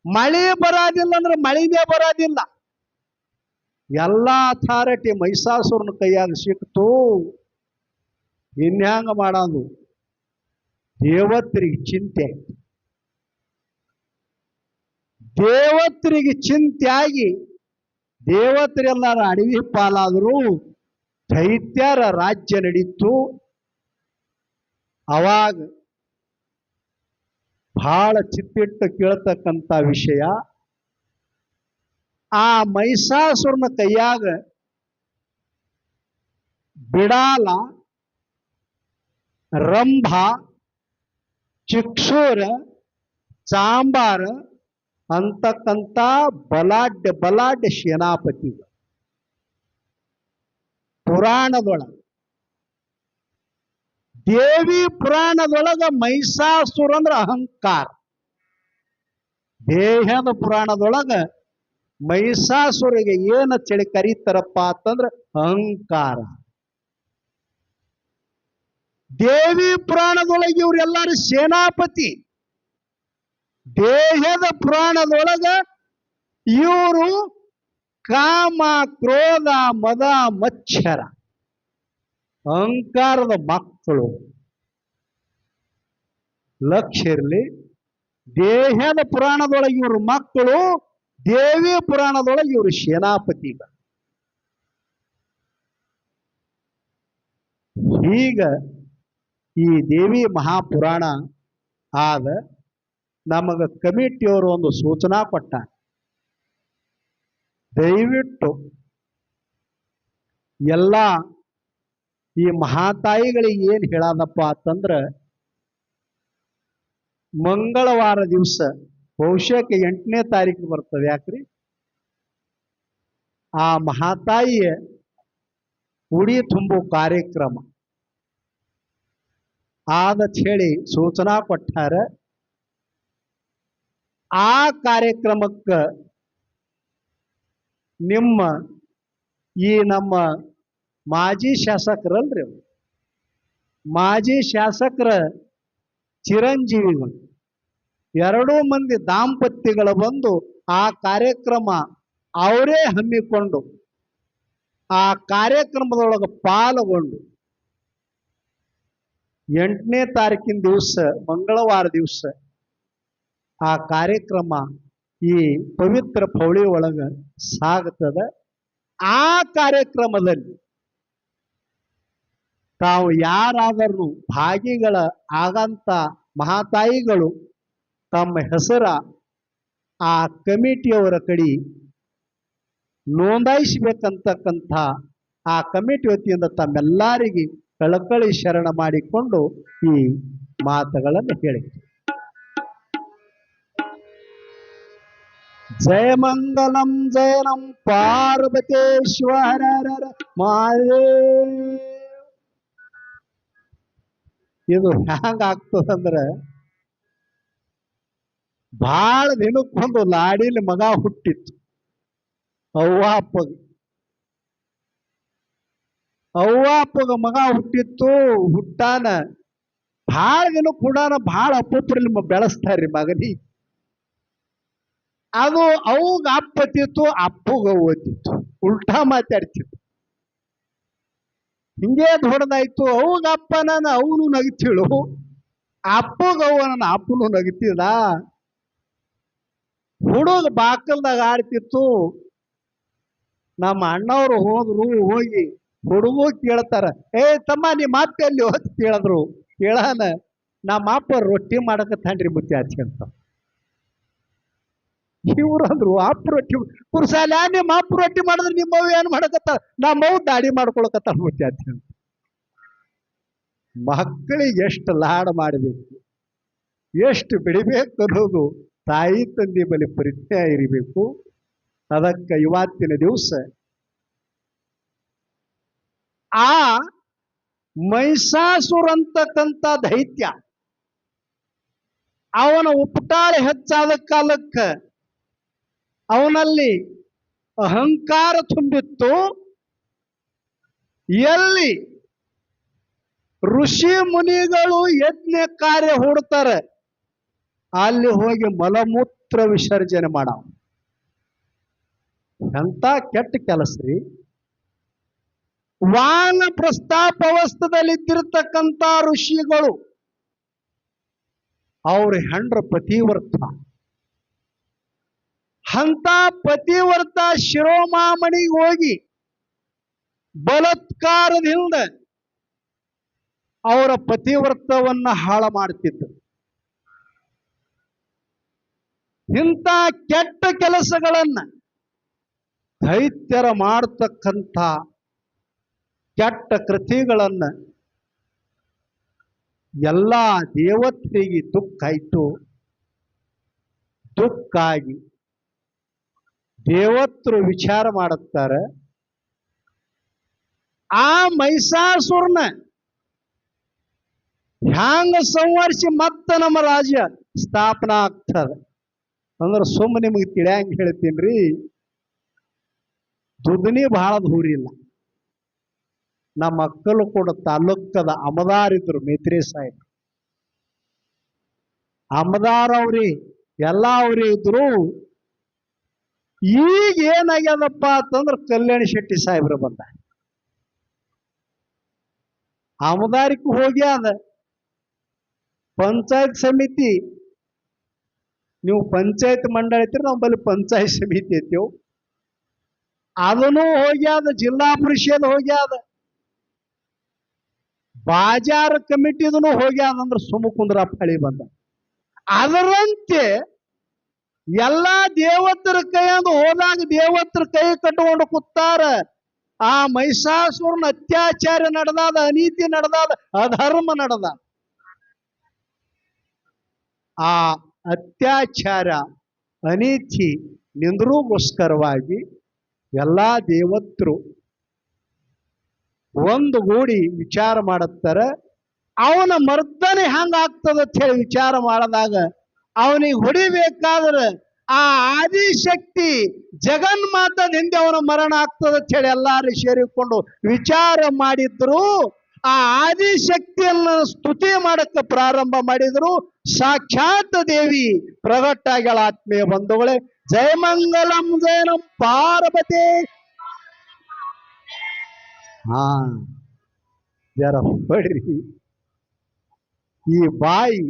S1: ಮಳೆ ಬರೋದಿಲ್ಲ ಅಂದ್ರೆ ಮಳಿನೇ ಬರೋದಿಲ್ಲ. ಎಲ್ಲ ಅಥಾರಿಟಿ ಮಹಿಷಾಸುರನ ಕೈಯಾಗ ಸಿಕ್ತು. ಇನ್ಯಾಂಗ ಮಾಡೋದು? ದೇವತ್ರಿಗೆ ಚಿಂತೆ. ದೇವತ್ರಿಗೆ ಚಿಂತೆಯಾಗಿ ದೇವತರೆಲ್ಲರ ಅಡವಿ ಪಾಲಾದರೂ ದೈತ್ಯರ ರಾಜ್ಯ ನಡೀತು. ಅವಾಗ ಬಹಳ ಚಿತ್ತಿಟ್ಟು ಕೇಳ್ತಕ್ಕಂಥ ವಿಷಯ, ಆ ಮಹಿಷಾಸುರನ ಕೈಯಾಗ ಬಿಡಾಲ, ರಂಭ, ಚಿಕ್ಷೂರ, ಚಾಂಬಾರ ಅಂತಕ್ಕಂಥ ಬಲಾಢ್ಯ ಸೇನಾಪತಿಗಳು ಪುರಾಣದೊಳಗ, ದೇವಿ ಪುರಾಣದೊಳಗ ಮಹಿಷಾಸುರ ಅಂದ್ರ ಅಹಂಕಾರ. ದೇಹದ ಪುರಾಣದೊಳಗ ಮಹಿಷಾಸುರಿಗೆ ಏನ ಚಳಿ ಕರೀತಾರಪ್ಪ ಅಂತಂದ್ರ ಅಹಂಕಾರ. ದೇವಿ ಪುರಾಣದೊಳಗೆ ಇವರೆಲ್ಲರೂ ಸೇನಾಪತಿ. ದೇಹದ ಪುರಾಣದೊಳಗ ಇವರು ಕಾಮ, ಕ್ರೋಧ, ಮದ, ಮಚ್ಚರ, ಅಹಂಕಾರದ ಮಕ್ಕಳು. ಲಕ್ಷ್ಯ ಇರಲಿ, ದೇಹದ ಪುರಾಣದೊಳಗೆ ಇವರು ಮಕ್ಕಳು, ದೇವಿ ಪುರಾಣದೊಳಗೆ ಇವರು ಸೇನಾಪತಿಗಳು. ಈಗ ಈ ದೇವಿ ಮಹಾಪುರಾಣ ಆದ ನಮಗ ಕಮಿಟಿಯವರು ಒಂದು ಸೂಚನಾ ಕೊಟ್ಟ. ದಯವಿಟ್ಟು ಎಲ್ಲ ಈ ಮಹಾತಾಯಿಗಳಿಗೆ ಏನು ಹೇಳದಪ್ಪ ಅಂತಂದ್ರ, ಮಂಗಳವಾರ ದಿವಸ ಬಹುಶಃ 8ನೇ ತಾರೀಕು ಬರ್ತದೆ. ಯಾಕ್ರಿ? ಆ ಮಹಾತಾಯಿಯ ಉಡಿ ತುಂಬು ಕಾರ್ಯಕ್ರಮ ಆದ ಹೇಳಿ ಸೂಚನಾ ಕೊಟ್ಟಾರ. ಆ ಕಾರ್ಯಕ್ರಮಕ್ಕೆ ನಮ್ಮ ಮಾಜಿ ಶಾಸಕರಲ್ರಿ, ಮಾಜಿ ಶಾಸಕರ ಚಿರಂಜೀವಿಗಳು 2 ಮಂದಿ ದಾಂಪತ್ಯಗಳು ಬಂದು ಆ ಕಾರ್ಯಕ್ರಮ ಅವರೇ ಹಮ್ಮಿಕೊಂಡು ಆ ಕಾರ್ಯಕ್ರಮದೊಳಗೆ ಪಾಲ್ಗೊಂಡು 8ನೇ ತಾರೀಕಿನ ದಿವಸ ಮಂಗಳವಾರ ದಿವಸ ಆ ಕಾರ್ಯಕ್ರಮ ಈ ಪವಿತ್ರ ಪೌಳಿ ಒಳಗ ಸಾಗುತ್ತದೆ. ಆ ಕಾರ್ಯಕ್ರಮದಲ್ಲಿ ತಾವು ಯಾರಾದರೂ ಭಾಗಿಗಳ ಆಗಂತ ಮಹಾತಾಯಿಗಳು ತಮ್ಮ ಹೆಸರ ಆ ಕಮಿಟಿಯವರ ಕಡೆ ನೋಂದಾಯಿಸಬೇಕಂತಕ್ಕಂಥ ಆ ಕಮಿಟಿ ವತಿಯಿಂದ ತಮ್ಮೆಲ್ಲರಿಗೆ ಕಳಕಳಿ ಶರಣ ಮಾಡಿಕೊಂಡು ಈ ಮಾತುಗಳನ್ನು ಹೇಳಿ. ಜಯ ಮಂಗಲಂ ಜಯನಂ ಪಾರ್ವತೇಶ್ವರ ಮಾದೇವ. ಇದು ಹ್ಯಾಂಗ ಆಗ್ತದಂದ್ರೆ, ಬಹಳ ದಿನಕ್ಕೊಂದು ಲಾಡಿಲಿ ಮಗ ಹುಟ್ಟಿತ್ತು. ಅವ್ವ ಅಪ್ಪಗೆ ಅವ್ವ ಅಪ್ಪಗ ಮಗ ಹುಟ್ಟಿತ್ತು, ಹುಟ್ಟಾನ ಭಾಳ ದಿನ ಕೂಡ ಭಾಳ ಅಪ್ಪಲ್ಲಿ ಬೆಳೆಸ್ತಾರ್ರಿ ಮಗನಿ. ಅದು ಅವ್ಗ ಅಪ್ಪತ್ತಿತ್ತು, ಅಪ್ಪಗ ಓದಿತ್ತು, ಉಲ್ಟಾ ಮಾತಾಡ್ತಿತ್ತು. ಹಿಂಗೆ ದೊಡ್ಡದಾಯ್ತು. ಅವ್ಗ ಅಪ್ಪನ ಅವನು ನಗಿತಿಳು, ಅಪ್ಪಗ ಅವನ ಅಪ್ಪನು ನಗಿತಿದ. ಹುಡುಗ ಬಾಕಲ್ದಾಗ ಆಡ್ತಿತ್ತು. ನಮ್ಮ ಅಣ್ಣವ್ರು ಹೋದ್ರು, ಹೋಗಿ ಹುಡುಗು ಕೇಳ್ತಾರ, ಏ ತಮ್ಮ ನಿಮ್ಮ ಅಪ್ಪ ಎಲ್ಲಿ ಹೊತ್ತು ಕೇಳಿದ್ರು. ಕೇಳಾನ, ನಮ್ಮ ಅಪ್ಪ ರೊಟ್ಟಿ ಮಾಡಕತ್ತಾನ್ರಿ ಮುತ್ಯಾಚಿ ಅಂತ. ಇವ್ರಂದ್ರು ಅಪ್ಪ ರೊಟ್ಟಿ ಕುರ್ಸಾಲ, ನಿಮ್ಮ ಅಪ್ಪ ರೊಟ್ಟಿ ಮಾಡಿದ್ರೆ ನಿಮ್ಮವ್ ಏನ್ ಮಾಡಕತ್ತ? ನಮ್ಮವ್ ದಾಡಿ ಮಾಡ್ಕೊಳಕತ್ತ ಮುತ್ಯಾಚಿ ಅಂತ. ಮಕ್ಕಳಿಗೆ ಎಷ್ಟು ಲಾಡ ಮಾಡಬೇಕು, ಎಷ್ಟು ಬಿಡಬೇಕು ಅನ್ನೋದು ತಾಯಿ ತಂದೆ ಬಳಿ ಪರಿಚಯ ಇರಬೇಕು. ಅದಕ್ಕೆ ಇವತ್ತಿನ ದಿವಸ ಆ ಮೈಸಾಸುರ ಅಂತಕ್ಕಂಥ ದೈತ್ಯ ಅವನ ಉಪಟಾಳ ಹೆಚ್ಚಾದ ಕಾಲಕ್ಕೆ ಅವನಲ್ಲಿ ಅಹಂಕಾರ ತುಂಬಿತ್ತು. ಎಲ್ಲಿ ಋಷಿ ಮುನಿಗಳು ಯಜ್ಞ ಕಾರ್ಯ ಹೂಡ್ತಾರೆ, ಅಲ್ಲಿ ಹೋಗಿ ಮಲಮೂತ್ರ ವಿಸರ್ಜನೆ ಮಾಡವ. ಎಂತ ಕೆಟ್ಟ ಕೆಲಸ ರೀ. ವಾನ ಪ್ರಸ್ತಾಪವಸ್ಥದಲ್ಲಿದ್ದಿರ್ತಕ್ಕಂಥ ಋಷಿಗಳು ಅವ್ರ ಹೆಂಡ್ರ ಪತಿವ್ರತ. ಅಂತ ಪತಿವ್ರತ ಶಿರೋಮಾಮಣಿಗೆ ಹೋಗಿ ಬಲಾತ್ಕಾರದಿಂದ ಅವರ ಪತಿವ್ರತವನ್ನ ಹಾಳ ಮಾಡ್ತಿತ್ತು. ಇಂಥ ಕೆಟ್ಟ ಕೆಲಸಗಳನ್ನ ದೈತ್ಯರ ಮಾಡತಕ್ಕಂಥ ಕೆಟ್ಟ ಕೃತಿಗಳನ್ನ ಎಲ್ಲ ದೇವತೆಗೆ ದುಃಖ ಆಯ್ತು. ದುಃಖ ಆಗಿ ದೇವತರು ವಿಚಾರ ಮಾಡುತ್ತಾರೆ, ಆ ಮೈಸಾಸುರನ ಹ್ಯಾಂಗ ಸಂವರಿಸಿ ಮತ್ತೆ ನಮ್ಮ ರಾಜ್ಯ ಸ್ಥಾಪನಾ ಆಗ್ತದೆ ಅಂದ್ರೆ ಸುಮ್ಮನೆ ನಿಮಗೆ ತಿಳಿಯಂಗ ಹೇಳ್ತೀನ್ರಿ. ದುಡ್ನಿ ಬಹಳ ದೂರಿಲ್ಲ. ನಮ್ಮ ಮಕ್ಕಳು ಕೂಡ ತಾಲೂಕದ ಅಮದಾರಿದ್ರು, ಮೇತ್ರಿ ಸಾಹೇಬ್ ಅಮದಾರ್ ಅವ್ರಿ, ಎಲ್ಲ ಅವ್ರಿ ಇದ್ರು. ಈಗ ಏನಾಗ್ಯದಪ್ಪ ಅಂತಂದ್ರೆ ಕಲ್ಯಾಣಿ ಶೆಟ್ಟಿ ಸಾಹೇಬ್ರು ಬಂದ. ಅಮದಾರಿಗೂ ಹೋಗ್ಯಾದ. ಪಂಚಾಯತ್ ಸಮಿತಿ, ನೀವು ಪಂಚಾಯತ್ ಮಂಡಳಿ ಐತ್ರಿ, ನಾವು ಬಲ್ಲಿ ಪಂಚಾಯತ್ ಸಮಿತಿ ಐತಿವು, ಅದನ್ನು ಹೋಗ್ಯಾದ. ಜಿಲ್ಲಾ ಪರಿಷತ್ ಹೋಗ್ಯಾದ. ಬಾಜಾರ್ ಕಮಿಟಿದನು ಹೋಗ್ಯಾದ. ಅಂದ್ರೆ ಸುಮ್ಮ ಕುಂದ್ರಪ್ಪ ಹಳಿ ಬಂದ. ಅದರಂತೆ ಎಲ್ಲಾ ದೇವತರ ಕೈಯಂದು ಹೋದಾಗ ದೇವತರ ಕೈ ಕಟ್ಟಿಕೊಂಡು ಕೂತಾರ. ಆ ಮೈಸಾಸುರನ ಅತ್ಯಾಚಾರ ನಡೆದಾದ, ಅನೀತಿ ನಡೆದಾದ, ಅಧರ್ಮ ನಡೆದ. ಆ ಅತ್ಯಾಚಾರ ಅನೀತಿ ನಿಂದ್ರಿಗೋಸ್ಕರವಾಗಿ ಎಲ್ಲಾ ದೇವತರು ಒಂದು ಗೂಡಿ ವಿಚಾರ ಮಾಡುತ್ತಾರೆ. ಅವನ ಮರ್ದನೆ ಹಂಗಾಗ್ತದ ಅಂತ ಹೇಳಿ ವಿಚಾರ ಮಾಡಿದಾಗ ಅವನಿಗೆ ಹೊಡಿಬೇಕಾದ್ರೆ ಆ ಆದಿಶಕ್ತಿ ಜಗನ್ಮಾತದ ಹಿಂದೆ ಅವನ ಮರಣ ಆಗ್ತದ ಅಂತ ಹೇಳಿ ಎಲ್ಲಾರು ಸೇರಿಕೊಂಡು ವಿಚಾರ ಮಾಡಿದ್ರು. ಆ ಆದಿಶಕ್ತಿಯನ್ನು ಸ್ತುತಿ ಮಾಡಕ್ಕೆ ಪ್ರಾರಂಭ ಮಾಡಿದ್ರು. ಸಾಕ್ಷಾತ್ ದೇವಿ ಪ್ರಗಟ್ಟಾಗಳ ಆತ್ಮೀಯ ಬಂಧುಗಳೇ, ಜಯಮಂಗಲಂ ಜಯನಂ ಪಾರ್ವತಿ. ಜರ ಹೊಡ್ರಿ. ಈ ಬಾಯಿ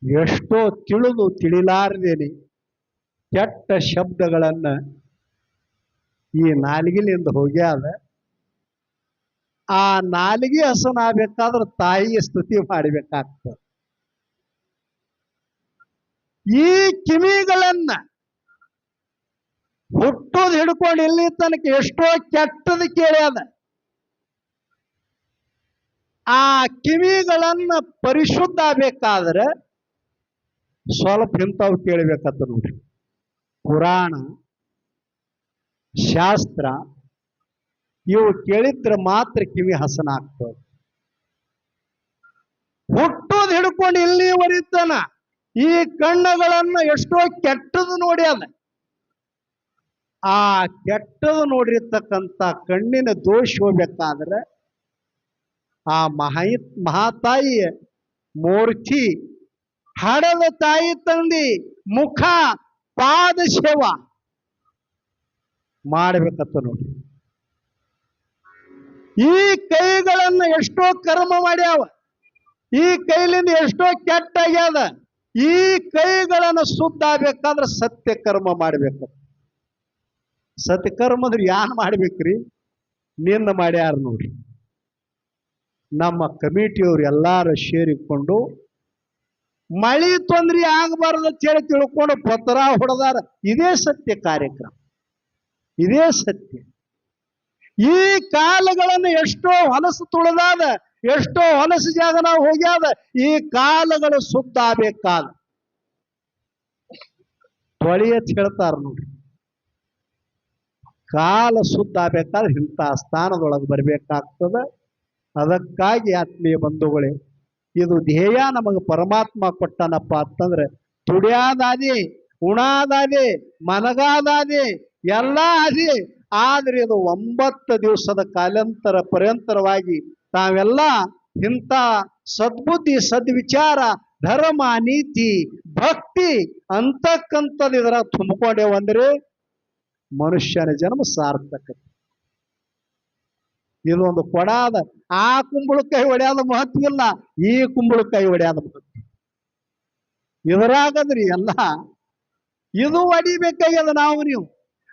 S1: ಎಷ್ಟೋ ತಿಳಿದು ತಿಳಿಲಾರ್ದೇನೆ ಕೆಟ್ಟ ಶಬ್ದಗಳನ್ನ ಈ ನಾಲಿಗೆಲಿಂದ ಹೋಗ್ಯಾದ. ಆ ನಾಲಿಗೆ ಹಸನಾಗಬೇಕಾದ್ರೆ ತಾಯಿಗೆ ಸ್ತುತಿ ಮಾಡಬೇಕಾಗ್ತದೆ. ಈ ಕಿವಿಗಳನ್ನ ಹುಟ್ಟೋದು ಹಿಡ್ಕೊಂಡು ಇಲ್ಲಿ ತನಕ ಎಷ್ಟೋ ಕೆಟ್ಟದ ಕೇಳ್ಯಾದ. ಆ ಕಿವಿಗಳನ್ನ ಪರಿಶುದ್ಧ ಆಗ್ಬೇಕಾದ್ರೆ ಸ್ವಲ್ಪ ಇಂಥವು ಕೇಳಬೇಕಂತ ನೋಡ್ರಿ. ಪುರಾಣ, ಶಾಸ್ತ್ರ ಇವು ಕೇಳಿದ್ರೆ ಮಾತ್ರ ಕಿವಿ ಹಸನ ಆಗ್ತದೆ. ಹುಟ್ಟೋದು ಹಿಡ್ಕೊಂಡು ಇಲ್ಲಿವರಿತನ ಈ ಕಣ್ಣುಗಳನ್ನ ಎಷ್ಟೋ ಕೆಟ್ಟದು ನೋಡ್ಯಾದ. ಆ ಕೆಟ್ಟದು ನೋಡಿರ್ತಕ್ಕಂಥ ಕಣ್ಣಿನ ದೋಷ ಹೋಗ್ಬೇಕಾದ್ರೆ ಆ ಮಹಾತಾಯಿಯ ಮೂರ್ತಿ ಹಡದ ತಾಯಿ ತಂದಿ ಮುಖ ಪಾದ ಸೇವಾ ಮಾಡಬೇಕತ್ತ ನೋಡಿ. ಈ ಕೈಗಳನ್ನ ಎಷ್ಟೋ ಕರ್ಮ ಮಾಡ್ಯಾವ, ಈ ಕೈಲಿಂದ ಎಷ್ಟೋ ಕೆಟ್ಟ ಆಗ್ಯಾದ. ಈ ಕೈಗಳನ್ನು ಶುದ್ಧ ಆಗ್ಬೇಕಾದ್ರೆ ಸತ್ಯ ಕರ್ಮ ಮಾಡ್ಬೇಕು. ಸತ್ಕರ್ಮದ್ರೆ ಯಾನ್ ಮಾಡ್ಬೇಕ್ರಿ? ನಿನ್ನ ಮಾಡ್ಯಾರ ನೋಡ್ರಿ. ನಮ್ಮ ಕಮಿಟಿಯವ್ರು ಎಲ್ಲಾರು ಸೇರಿಕೊಂಡು ಮಳಿ ತೊಂದ್ರೆ ಆಗಬಾರ್ದು ಅಂತ ಹೇಳಿ ತಿಳ್ಕೊಂಡು ಪತ್ರ ಹೊಡೆದಾರ. ಇದೇ ಸತ್ಯ ಕಾರ್ಯಕ್ರಮ, ಇದೇ ಸತ್ಯ. ಈ ಕಾಲಗಳನ್ನು ಎಷ್ಟೋ ಹೊಲಸು ತುಳಿದಾದ, ಎಷ್ಟೋ ಹೊಲಸು ಜಾಗ ನಾವು ಹೋಗ್ಯಾದ. ಈ ಕಾಲಗಳು ಶುದ್ಧ ಆಗ್ಬೇಕಾದ ತೊಳೆಯತ್ ಹೇಳ್ತಾರ ನೋಡ್ರಿ. ಕಾಲ ಶುದ್ಧ ಆಗ್ಬೇಕಾದ್ರೆ ಇಂಥ ಸ್ಥಾನದೊಳಗೆ ಬರಬೇಕಾಗ್ತದ. ಅದಕ್ಕಾಗಿ ಆತ್ಮೀಯ ಬಂಧುಗಳೇ, ಇದು ಧ್ಯೇಯ ನಮಗೆ ಪರಮಾತ್ಮ ಕೊಟ್ಟನಪ್ಪ ಅಂತಂದ್ರೆ ತುಡಿಯಾದಾದಿ, ಉಣಾದಾದಿ, ಮನಗಾದಾದಿ ಎಲ್ಲ ಅದಿ. ಆದ್ರೆ ಇದು 9 ದಿವಸದ ಕಾಲಾಂತರ ಪರ್ಯಂತರವಾಗಿ ತಾವೆಲ್ಲ ಇಂಥ ಸದ್ಬುದ್ಧಿ, ಸದ್ವಿಚಾರ, ಧರ್ಮ, ನೀತಿ, ಭಕ್ತಿ ಅಂತಕ್ಕಂಥದ್ದು ಇದರ ತುಂಬಿಕೊಂಡೇವಂದ್ರೆ ಮನುಷ್ಯನ ಜನ್ಮ ಸಾರ್ಥಕತೆ. ಇದೊಂದು ಕೊಡಾದ. ಆ ಕುಂಬಳಕಾಯಿ ಹೊಡ್ಯಾದ ಮಹತ್ವ ಇಲ್ಲ, ಈ ಕುಂಬಳಕಾಯಿ ಹೊಡ್ಯಾದ ಮಹತ್ವ ಇದರಾಗದ್ರಿ ಎಲ್ಲ. ಇದು ಹೊಡಿಬೇಕಾಗ್ಯದ ನಾವು ನೀವು.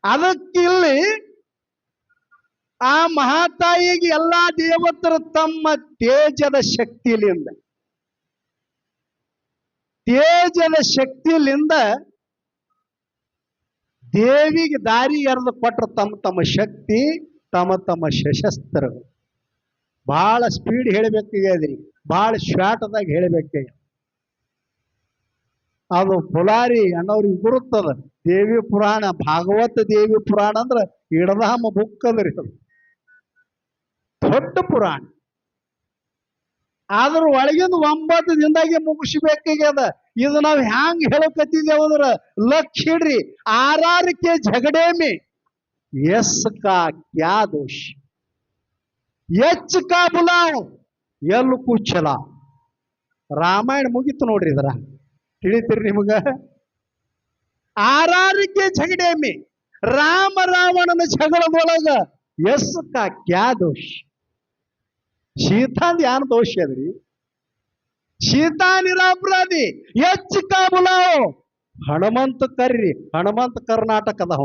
S1: ಅದಕ್ಕಿಲ್ಲಿ ಆ ಮಹಾತಾಯಿಗೆ ಎಲ್ಲಾ ದೇವತರು ತಮ್ಮ ತೇಜದ ಶಕ್ತಿಲಿಂದ ದೇವಿಗೆ ದಾರಿ ಎರೆದು ಕೊಟ್ಟರು. ತಮ್ಮ ಶಕ್ತಿ, ತಮ್ಮ ಸಶಸ್ತ್ರಗಳು. ಬಹಳ ಸ್ಪೀಡ್ ಹೇಳಬೇಕಾಗ್ಯದ್ರಿ, ಬಹಳ ಶಾರ್ಟ್ದಾಗ ಹೇಳಬೇಕಾಗ್ಯದ. ಅದು ಪುಲಾರಿ ಅನ್ನೋರಿಗೆ ಗುರುತದ. ದೇವಿ ಪುರಾಣ, ಭಾಗವತ ದೇವಿ ಪುರಾಣ ಅಂದ್ರೆ ಇಡಧಾಮ ಬುಕ್ ಅದ್ರಿ. ಅದು ದೊಡ್ಡ ಪುರಾಣ. ಆದ್ರ ಒಳಗಿಂದ 9 ದಿನದಾಗೆ ಮುಗಿಸ್ಬೇಕಾಗ್ಯದ. ಇದು ನಾವು ಹ್ಯಾಂಗ ಹೇಳಕತ್ತಿದ್ದೇವ ಅಂದ್ರ ಲಕ್ಷ ಇಡ್ರಿ. RR के झगड़े में यस का क्या दोष, ಎಚ್ ಕಾ ಬುಲಾವ್ ಎಲ್ ಕುಚ್ಚಲ. ರಾಮಾಯಣ ಮುಗಿತು ನೋಡ್ರಿ. ಇದರ ತಿಳಿತೀರಿ ನಿಮಗ? RR के झगड़े में, ರಾಮ ರಾವಣನ ಜಗಳದೊಳಗ ಎಸ್ ಕಾ ಕ್ಯಾ ದೋಷ. ಸೀತಾಂದ ಯಾನ್ ದೋಷ ಅದ್ರಿ? ಸೀತಾ ನಿರಾಪರಾಧಿ. ಎಚ್ ಕಾ ಬುಲಾವ್, ಹನುಮಂತ ಕರ್ರಿ. ಹನುಮಂತ ಕರ್ನಾಟಕದವ.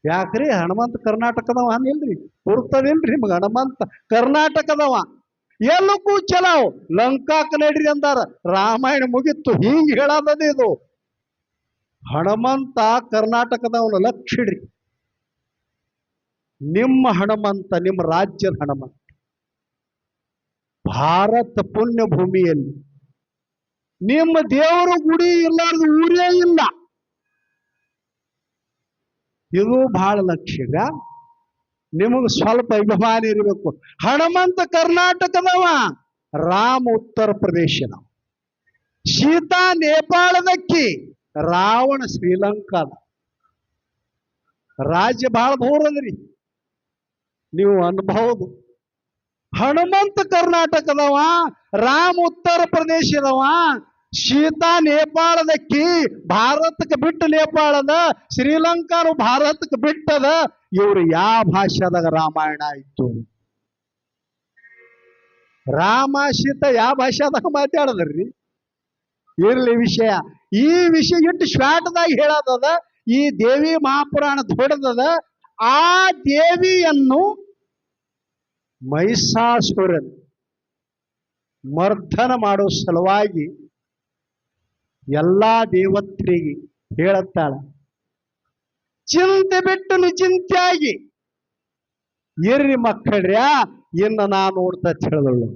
S1: ಯಾಕ್ರಿ? ಹನುಮಂತ ಕರ್ನಾಟಕದವ ಅನಿಲ್ರಿ, ಗುರ್ತದಿಲ್ರಿ ನಿಮ್ಗೆ? ಹನುಮಂತ ಕರ್ನಾಟಕದವ. ಎಲ್ಲಕ್ಕೂ ಚಲಾವ್ ಲಂಕಾಕ್ ನಡ್ರಿ ಅಂದಾರ. ರಾಮಾಯಣ ಮುಗಿತ್ತು. ಹಿಂಗ್ ಹೇಳೋದದು ಇದು. ಹನುಮಂತ ಕರ್ನಾಟಕದವನು. ಲಕ್ಷಿಡ್ರಿ. ನಿಮ್ಮ ಹನುಮಂತ, ನಿಮ್ಮ ರಾಜ್ಯದ ಹನುಮಂತ ಭಾರತ ಪುಣ್ಯ ಭೂಮಿಯಲ್ಲಿ ನಿಮ್ಮ ದೇವರು ಗುಡಿ ಇಲ್ಲಾರ್ದು ಊರೇ ಇಲ್ಲ. ಇದು ಬಹಳ ಲಕ್ಷ್ಯ. ನಿಮಗೆ ಸ್ವಲ್ಪ ಅಭಿಮಾನ ಇರಬೇಕು. ಹನುಮಂತ ಕರ್ನಾಟಕದವ, ರಾಮ ಉತ್ತರ ಪ್ರದೇಶದ, ಸೀತಾ ನೇಪಾಳದಕ್ಕಿ, ರಾವಣ ಶ್ರೀಲಂಕಾದ. ರಾಜ್ಯ ಬಹಳ ದೂರದ್ರಿ, ನೀವು ಅನ್ಬಹುದು. ಹನುಮಂತ ಕರ್ನಾಟಕದವ, ರಾಮ ಉತ್ತರ ಪ್ರದೇಶದವ, ಸೀತಾ ನೇಪಾಳದಕ್ಕಿ, ಭಾರತಕ್ಕೆ ಬಿಟ್ಟು ನೇಪಾಳದ, ಶ್ರೀಲಂಕಾನು ಭಾರತಕ್ಕೆ ಬಿಟ್ಟದ. ಇವರು ಯಾವ ಭಾಷೆದಾಗ ರಾಮಾಯಣ ಆಯ್ತು? ರಾಮ ಸೀತಾ ಯಾವ ಭಾಷೆದಾಗ ಮಾತಾಡದ್ರಿ? ಇರ್ಲಿ ವಿಷಯ. ಈ ವಿಷಯ ಇಟ್ಟು ಶಾಟದಾಗ ಹೇಳೋದದ. ಈ ದೇವಿ ಮಹಾಪುರಾಣ ದೊಡ್ಡದದ. ಆ ದೇವಿಯನ್ನು ಮಹಿಷಾಸುರನ್ ಮರ್ದನ ಮಾಡೋ ಸಲುವಾಗಿ ಎಲ್ಲಾ ದೇವತ್ರಿಗೆ ಹೇಳುತ್ತಾಳ, ಚಿಂತೆ ಬಿಟ್ಟು ನಿಚಿಂತೆಯಾಗಿ ಇರ್ರಿ ಮಕ್ಕಳ್ರ್ಯಾ, ಇನ್ನು ನಾ ನೋಡ್ತಾ ಹೇಳಿದಳು.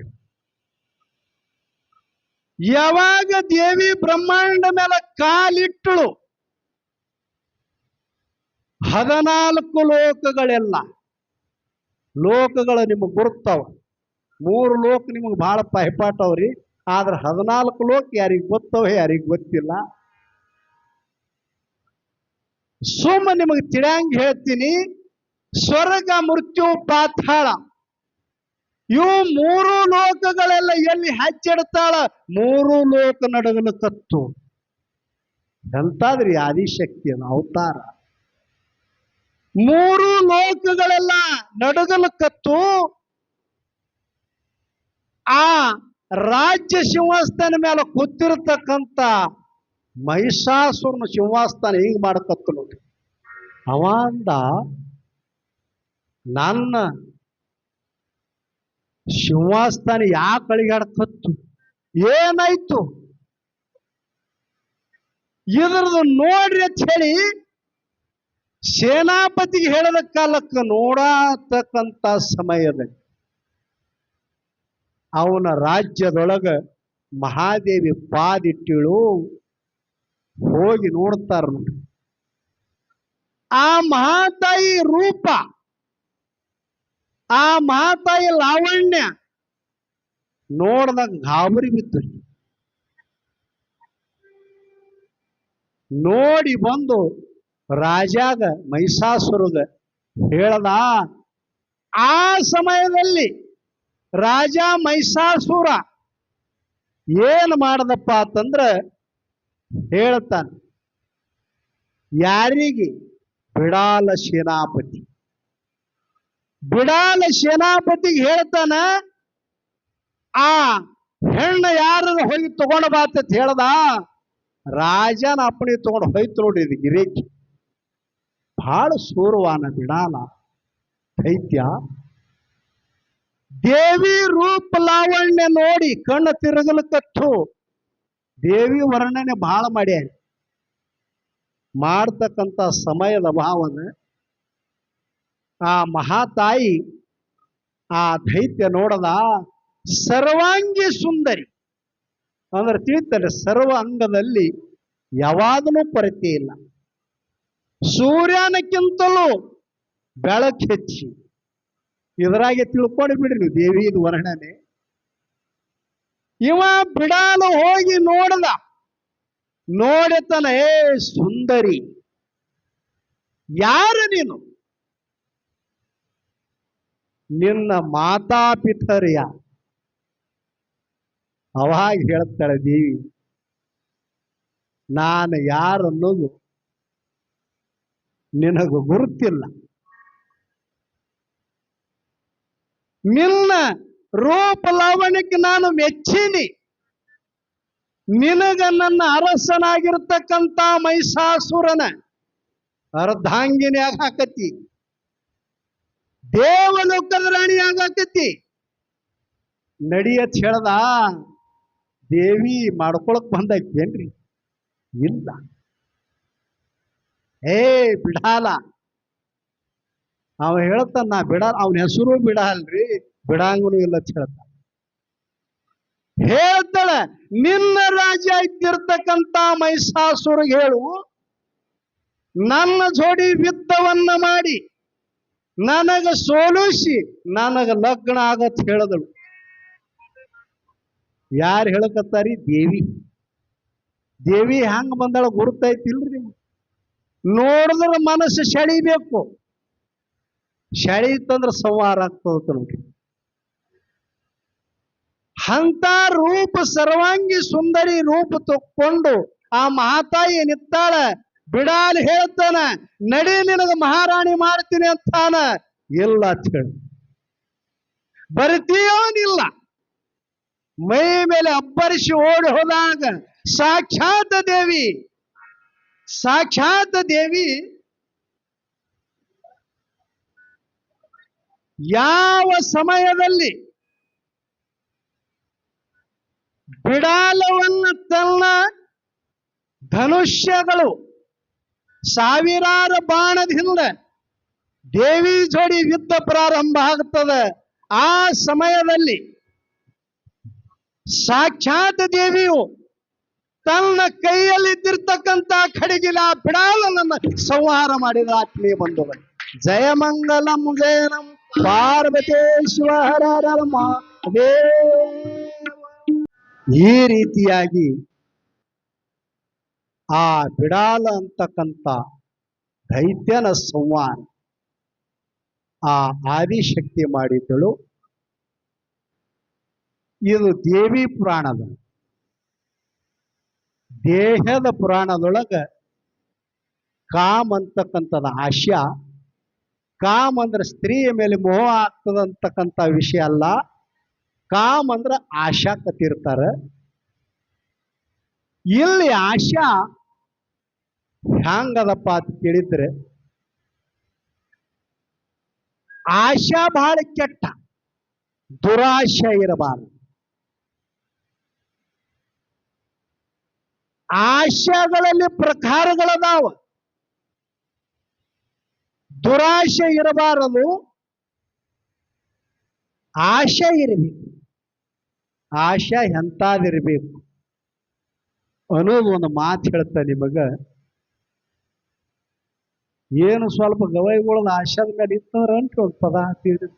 S1: ಯಾವಾಗ ದೇವಿ ಬ್ರಹ್ಮಾಂಡ ಮೇಲೆ ಕಾಲಿಟ್ಟಳು, 14 ಲೋಕಗಳು ನಿಮಗೆ ಗುರುತಾವ. 3 ಲೋಕ ನಿಮಗೆ ಬಹಳ ಪೈಪಾಟವ್ರಿ. ಆದ್ರೆ 14 ಲೋಕ ಯಾರಿಗೆ ಗೊತ್ತವ, ಯಾರಿಗೆ ಗೊತ್ತಿಲ್ಲ. ಸುಮ್ಮ ನಿಮಗೆ ತಿಳಿಯಂಗ ಹೇಳ್ತೀನಿ. ಸ್ವರ್ಗ, ಮೃತ್ಯು, ಪಾತಾಳ ಇವು ಮೂರು ಲೋಕಗಳೆಲ್ಲ ಎಲ್ಲಿ ಹಚ್ಚಿಡ್ತಾಳ, ಮೂರು ಲೋಕ ನಡಗಲು ಕತ್ತು. ಎಂತಾದ್ರಿ ಆದಿಶಕ್ತಿಯ ಅವತಾರ. ಮೂರು ಲೋಕಗಳೆಲ್ಲ ನಡಗಲು ಕತ್ತು. ಆ ರಾಜ್ಯ ಸಿಂಹಾಸನ ಮೇಲೆ ಕೂತಿರ್ತಕ್ಕಂಥ ಮಹಿಷಾಸುರನ ಸಿಂಹಾಸನ ಹಿಂಗ್ ಮಾಡಕತ್ತು ನೋಡಿ. ಅವ ಅಂದ, ನನ್ನ ಸಿಂಹಾಸನ ಯಾಕೆ ಅಳಿಗಾಡಕತ್ತು, ಏನಾಯ್ತು ಇದ್ರದ್ದು ನೋಡ್ರಿ ಅಂತ ಹೇಳಿ ಸೇನಾಪತಿಗೆ ಹೇಳದ ಕಾಲಕ್ಕೆ ನೋಡತಕ್ಕಂಥ ಸಮಯದಲ್ಲಿ ಅವನ ರಾಜ್ಯದೊಳಗ ಮಹಾದೇವಿ ಪಾದಿಟ್ಟಿಳು. ಹೋಗಿ ನೋಡ್ತಾರ ನೋಡಿ. ಆ ಮಹಾತಾಯಿ ರೂಪ, ಆ ಮಹಾತಾಯಿ ಲಾವಣ್ಯ ನೋಡ್ದಾಗ ಗಾಬರಿ ಬಿದ್ದು ನೋಡಿ ಬಂದು ರಾಜಾಗ ಮಹಿಷಾಸುರಗ ಹೇಳದ. ಆ ಸಮಯದಲ್ಲಿ ರಾಜ ಮಹಿಷಾಸುರ ಏನ್ ಮಾಡದಪ್ಪ ಅಂತಂದ್ರ ಹೇಳ್ತಾನೆ, ಯಾರಿಗೆ? ಬಿಡಾಲ ಸೇನಾಪತಿ. ಬಿಡಾಲ ಸೇನಾಪತಿಗೆ ಹೇಳ್ತಾನ, ಆ ಹೆಣ್ಣು ಯಾರು ಹೋಗಿ ತಗೊಂಡ ಬಾತ ಹೇಳ್ದ. ರಾಜನ ಅಪ್ಪಣೆ ತಗೊಂಡು ಹೋಯ್ತು ನೋಡಿ. ಇದು ಗಿರೇಕಿ ಬಹಳ ಸೂರವಾನ ಬಿಡಾಲ ದೈತ್ಯ. ದೇವಿ ರೂಪ ಲಾವಣ್ಯ ನೋಡಿ ಕಣ್ಣು ತಿರುಗಲು ಕತ್ತು. ದೇವಿ ವರ್ಣನೆ ಬಹಳ ಮಾಡ್ಯಾರ. ಮಾಡ್ತಕ್ಕಂಥ ಸಮಯದ ಭಾವನ ಆ ಮಹಾತಾಯಿ ಆ ದೈತ್ಯ ನೋಡದ. ಸರ್ವಾಂಗಿ ಸುಂದರಿ ಅಂದ್ರೆ ತಿಳಿತಾರೆ, ಸರ್ವ ಅಂಗದಲ್ಲಿ ಯಾವಾಗಲೂ ಕೊರತೆ ಇಲ್ಲ. ಸೂರ್ಯನಕ್ಕಿಂತಲೂ ಬೆಳಕು ಹೆಚ್ಚಿ. ಇದರಾಗೆ ತಿಳ್ಕೊಂಡು ಬಿಡ್ರಿ ನೀವು ದೇವಿದು ವರ್ಣನೆ. ಇವ ಬಿಡಾಲು ಹೋಗಿ ನೋಡದ. ನೋಡತನ, ಏ ಸುಂದರಿ, ಯಾರು ನೀನು? ನಿನ್ನ ಮಾತಾಪಿತರ್ಯ? ಅವಾಗ ಹೇಳ್ತಾಳೆ ದೇವಿ, ನಾನು ಯಾರು ಅನ್ನೋದು ನಿನಗೂ ಗುರುತಿಲ್ಲ. ನಿನ್ನ ರೂಪ ಲಾವಣ್ಯಕ್ಕೆ ನಾನು ಮೆಚ್ಚಿನಿ. ನಿನಗ ನನ್ನ ಅರಸನಾಗಿರ್ತಕ್ಕಂಥ ಮಹಿಷಾಸುರನ ಅರ್ಧಾಂಗಿನಿ ಆಗಾಕತಿ, ದೇವಲೋಕದ ರಾಣಿ ಆಗಾಕತಿ. ನಡಿಯತ್ ಹೇಳ್ದ. ದೇವಿ ಮಾಡ್ಕೊಳಕ್ ಬಂದೈತೇನ್ರಿ? ಇಲ್ಲ. ಏ ಬಿಡಾಲ, ಅವ ಹೇಳ್ತಾನ, ನಾ ಬಿಡ, ಅವನ ಹೆಸರು ಬಿಡಲ್ರಿ, ಬಿಡಾಂಗನು ಇಲ್ಲ ಅಂತ ಹೇಳ್ತಾನ. ಹೇಳ್ತಾಳ, ನಿನ್ನ ರಾಜ ಇದ್ದಿರ್ತಕ್ಕಂಥ ಮಹಿಷಾಸುರ ಹೇಳು, ನನ್ನ ಜೋಡಿ ಯುದ್ಧವನ್ನ ಮಾಡಿ ನನಗ ಸೋಲಿಸಿ ನನಗ ಲಗ್ನ ಆಗತ್ ಹೇಳಿದಳು. ಯಾರು ಹೇಳಕತ್ತಾರಿ? ದೇವಿ. ದೇವಿ ಹೆಂಗ ಬಂದಾಳ ಗುರುತೈತಿಲ್ರಿ? ನೋಡಿದ್ರೆ ಮನಸ್ಸು ಸೆಳಿಬೇಕು. ಸೆಳೀತಂದ್ರ ಸಂವಾರ ಆಗ್ತದ ನೋಡ್ರಿ. ಅಂತ ರೂಪ, ಸರ್ವಾಂಗಿ ಸುಂದರಿ ರೂಪ ತಕ್ಕೊಂಡು ಆ ಮಹಾತಾಯಿ ನಿತ್ತಾಳ. ಬಿಡಾಲ್ ಹೇಳ್ತಾನ, ನಡಿ ನಿನಗ ಮಹಾರಾಣಿ ಮಾಡ್ತೀನಿ ಅಂತಾನ. ಇಲ್ಲ ಅಂತ ಹೇಳಿ ಬರ್ತೀಯೋನಿಲ್ಲ. ಮೈ ಮೇಲೆ ಅಬ್ಬರಿಸಿ ಓಡಿ ಹೋದಾಗ ಸಾಕ್ಷಾತ್ ದೇವಿ, ಸಾಕ್ಷಾತ್ ದೇವಿ ಯಾವ ಸಮಯದಲ್ಲಿ ಬಿಡಾಲವನ್ನು ತನ್ನ ಧನುಷ್ಯಗಳು ಸಾವಿರಾರು ಬಾಣದಿಂದ ದೇವಿ ಜೋಡಿ ಯುದ್ಧ ಪ್ರಾರಂಭ ಆಗ್ತದೆ. ಆ ಸಮಯದಲ್ಲಿ ಸಾಕ್ಷಾತ್ ದೇವಿಯು ತನ್ನ ಕೈಯಲ್ಲಿದ್ದಿರ್ತಕ್ಕಂಥ ಖಡ್ಗಿಲ ಬಿಡಾಲನನ್ನ ಸಂಹಾರ ಮಾಡಿದ. ಆತ್ಮೀಯ ಬಂಧುಗಳು, ಜಯಮಂಗಲಂ ಜಯನಂ ಪಾರ್ವತೇಶ್ವರ ಈ ರೀತಿಯಾಗಿ ಆ ಬಿಡಾಲ ಅಂತಕ್ಕಂಥ ದೈತ್ಯನ ಸಂಹಾರ ಆ ಆದಿಶಕ್ತಿ ಮಾಡಿದ್ದಳು. ಇದು ದೇವಿ ಪುರಾಣದ ದೇಹದ ಪುರಾಣದೊಳಗ ಕಾಮ್ ಅಂತಕ್ಕಂಥದ್ದು ಆಶಾ. ಕಾಮ್ ಅಂದ್ರೆ ಸ್ತ್ರೀಯ ಮೇಲೆ ಮೋಹ ಆಗ್ತದಂತಕ್ಕಂಥ ವಿಷಯ ಅಲ್ಲ. ಕಾಮ್ ಅಂದ್ರೆ ಆಶಾ ಕತ್ತಿರ್ತಾರ. ಇಲ್ಲಿ ಆಶಾ ಹ್ಯಾಂಗದಪ್ಪ ಅಂತ ಕೇಳಿದ್ರೆ, ಆಶಾ ಬಹಳ ಕೆಟ್ಟ, ದುರಾಶೆ ಇರಬಾರದು. ಆಶಾಗಳಲ್ಲಿ ಪ್ರಕಾರಗಳದಾವ. ದುರಾಶೆ ಇರಬಾರದು, ಆಶೆ ಇರಬೇಕು. ಆಶಾ ಎಂತಾದಿರ್ಬೇಕು ಅನ್ನೋದು ಒಂದು ಮಾತು ಹೇಳ್ತಾ ನಿಮಗ. ಏನು ಸ್ವಲ್ಪ ಗವಾಯಿಗಳದ ಆಶಾದ ಮೇಲೆ ಇತ್ತಂದ್ರ ಅಂತ ಒಂದು ಪದ ಹಾಕ್ತಿದ್ರಿ.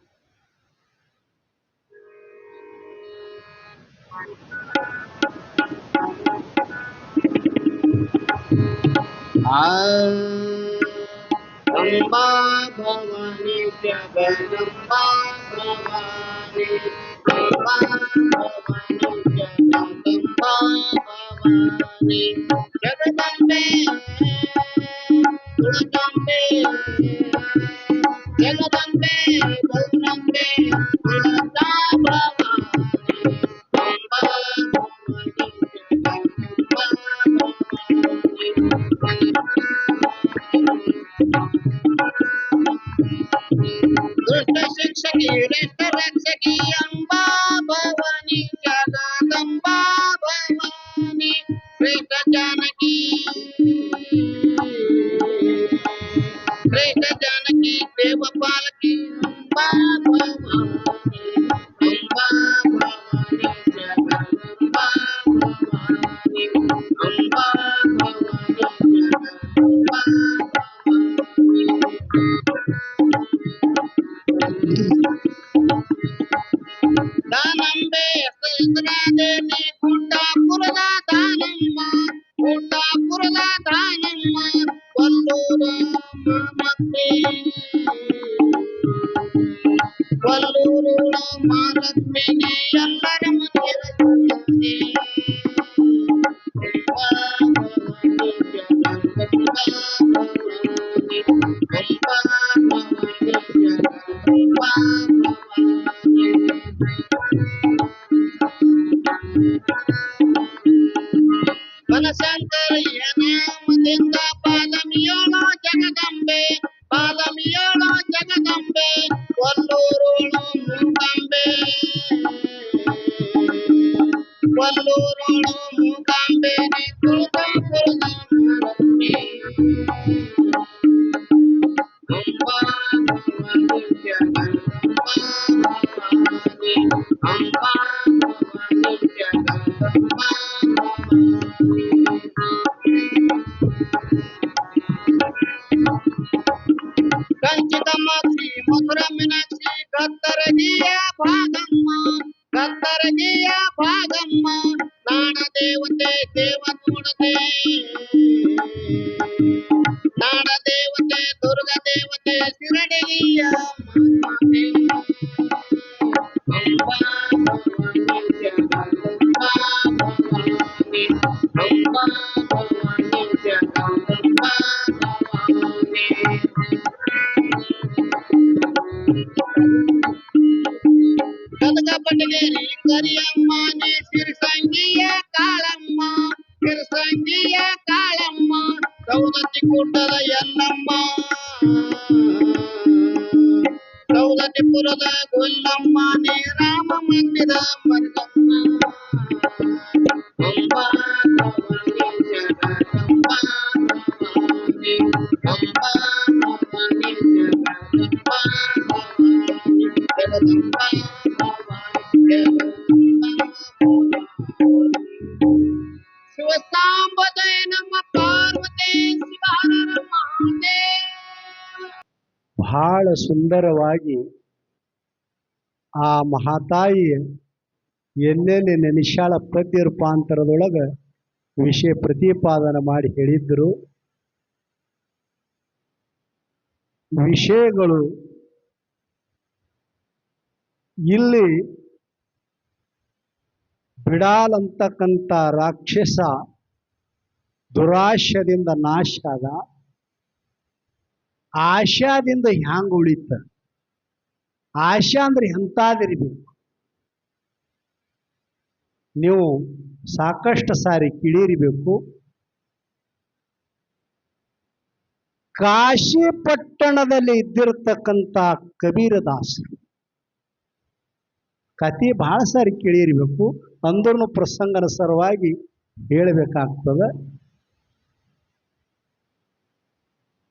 S1: ಅಂಬಾ ಭವಾನಿ ಜಗದಂಬಾ ಭವಾನಿ, ಅಂಬಾ ಭವಾನಿ ಜಗದಂಬಾ ಭವಾನಿ, ಜಗದಂಬೆ ತುಳದಂಬೆ, ಜಗದಂಬೆ ಗೌರಂಬೆ ತುಳಜಾ ಭವಾನಿ, ಅಂಬಾ ಭವಾನಿ ಜಗದಂಬಾ ದುಷ್ಟ ಶಿಕ್ಷಕಿ ರೇಷ್ಠ ರಕ್ಷಕಿ ಅಂಬಾ ಭವಾನಿ, ಜಗದಂಬಾ ಭವಾನಿ, ಶ್ರೇಷ್ಠ ಜಾನಕಿ ಶ್ರೇಷ್ಠ ಜಾನಕಿ ದೇವ ಪಾಲಕಿ ಅಂಬಾ ಭವಾನಿ, ಅಂಬಾ ಭವಾನಿ ಜಗದಂಬಾ ಭವಾನಿ, ಅಂಬಾ ಭವಾನಿ ಜಗದಂಬಾ ದಾನಂಬೆ ಸಹಸ್ರದೇವಿ ಗುಡ್ಡಾಪುರದ ದಾನಮ್ಮ, ಗುಡ್ಡಾಪುರದ ದಾನಮ್ಮ, ಕೊಲ್ಲೂರು ಮಾಮತ್ತೆ, ಕೊಲ್ಲೂರು ಮಹಾಲಕ್ಷ್ಮಿಗೆ ಎಲ್ಲರ ಮಂದಿರ ಜೊತೆ, ಅಂಬಾ ಭವಾನಿ ಜಗದಂಬಾ ಭವಾನಿ, ಅಂಬಾ ಭವಾನಿ ಜಗದಂಬಾ ಭವಾನಿ. ಬನಶಂಕರಿಯ ನಾಮದಿಂದ ಪಾಲಮಿಯೋಳ ಜಗದಂಬೆ, ಪಾಲಮಿಯೋಳ ಜಗದಂಬೆ, ಕೊಲ್ಲೂರೋಳು ಮೂಕಾಂಬೆ, ಕೊಲ್ಲೂರೋಳು ಮೂಕಾಂಬೆ, ತುಳಜಾಪುರದ ಮಹಾಲಕ್ಷ್ಮಿ, ಅಂಬಾ ಭವಾನಿ ಜಗದಂಬಾ ಭವಾನಿ, ಅಂಬಾ ಭವಾನಿ ಜಗದಂಬಾ ಭವಾನಿ. ಕಂಚಿತಮಾಕ್ಷಿ ಮಧುರ ಮೀನಾಕ್ಷಿ ಕತ್ತರಗಿಯ ಭಾಗಮ್ಮ, ಕತ್ತರಗಿಯ ಭಾಗಮ್ಮ, ನಾಡ ದೇವತೆ ದೇವ ನೋಡದೆ, ನಾಡ ದೇವತೆ ದುರ್ಗ ದೇವತೆ ಶಿರಡಿಯ ಮಾತೆ, ಅಂಬಾ ಭವಾನಿ ಜಗದಂಬಾ ಭವಾನಿ, ಅಂಬಾ ಭವಾನಿ ಜಗದಂಬಾ ಭವಾನಿ. ಗದಗ ಬಟಗೇರಿ ಕರಿಯಮ್ಮನೆ ಸಿರಿಸಂಗಿಯ ಕಾಳಮ್ಮ, ಸಿರಿಸಂಗಿಯ ಕಾಳಮ್ಮ, ಸೌದತ್ತಿ ಕೂಟದ ಎಲ್ಲಮ್ಮ, ಸೌದತ್ತಿಪುರದ ಗೊಲ್ಲಮ್ಮನೆ ರಾಮ ಮಂದಿರ ಮರಿದಮ್ಮ, ಅಂಬಾ ಭವಾನಿ ಜಗದಂಬಾ ಭವಾನಿ, ಅಂಬಾ ಭವಾನಿ ಜಗದಂಬಾ ಭವಾನಿ, ಜಗದಂಬಾ ಶಿವಸಾಂಬದಯ ನಮ್ಮ ಪಾರ್ವತಿ ಶಿವಹರ ಮಹಾದೇವ. ಬಹಳ ಸುಂದರವಾಗಿ ಆ ಮಹಾತಾಯಿ ಎಲ್ಲೆಲ್ಲಿ ನೆನಿಶಾಳ ಪದ್ಯ ರೂಪಾಂತರದೊಳಗ ವಿಷಯ ಪ್ರತಿಪಾದನೆ ಮಾಡಿ ಹೇಳಿದ್ರು. ವಿಷಯಗಳು ಇಲ್ಲಿ ಬಿಡಾಲ್ ಅಂತಕ್ಕಂಥ ರಾಕ್ಷಸ ದುರಾಶದಿಂದ ನಾಶ ಆದ. ಆಶಾದಿಂದ ಹ್ಯಾಂಗ ಉಳಿತ? ಆಶಾ ಅಂದ್ರೆ ಎಂತಾದಿರ್ಬೇಕು. ನೀವು ಸಾಕಷ್ಟು ಸಾರಿ ಕೇಳಿರಬೇಕು. ಕಾಶಿ ಪಟ್ಟಣದಲ್ಲಿ ಇದ್ದಿರತಕ್ಕಂಥ ಕಬೀರದಾಸರು ಕತೆ ಬಹಳ ಸಾರಿ ಕೇಳಿರಬೇಕು. ಅಂದ್ರೂ ಪ್ರಸಂಗಾನುಸಾರವಾಗಿ ಹೇಳಬೇಕಾಗ್ತದೆ.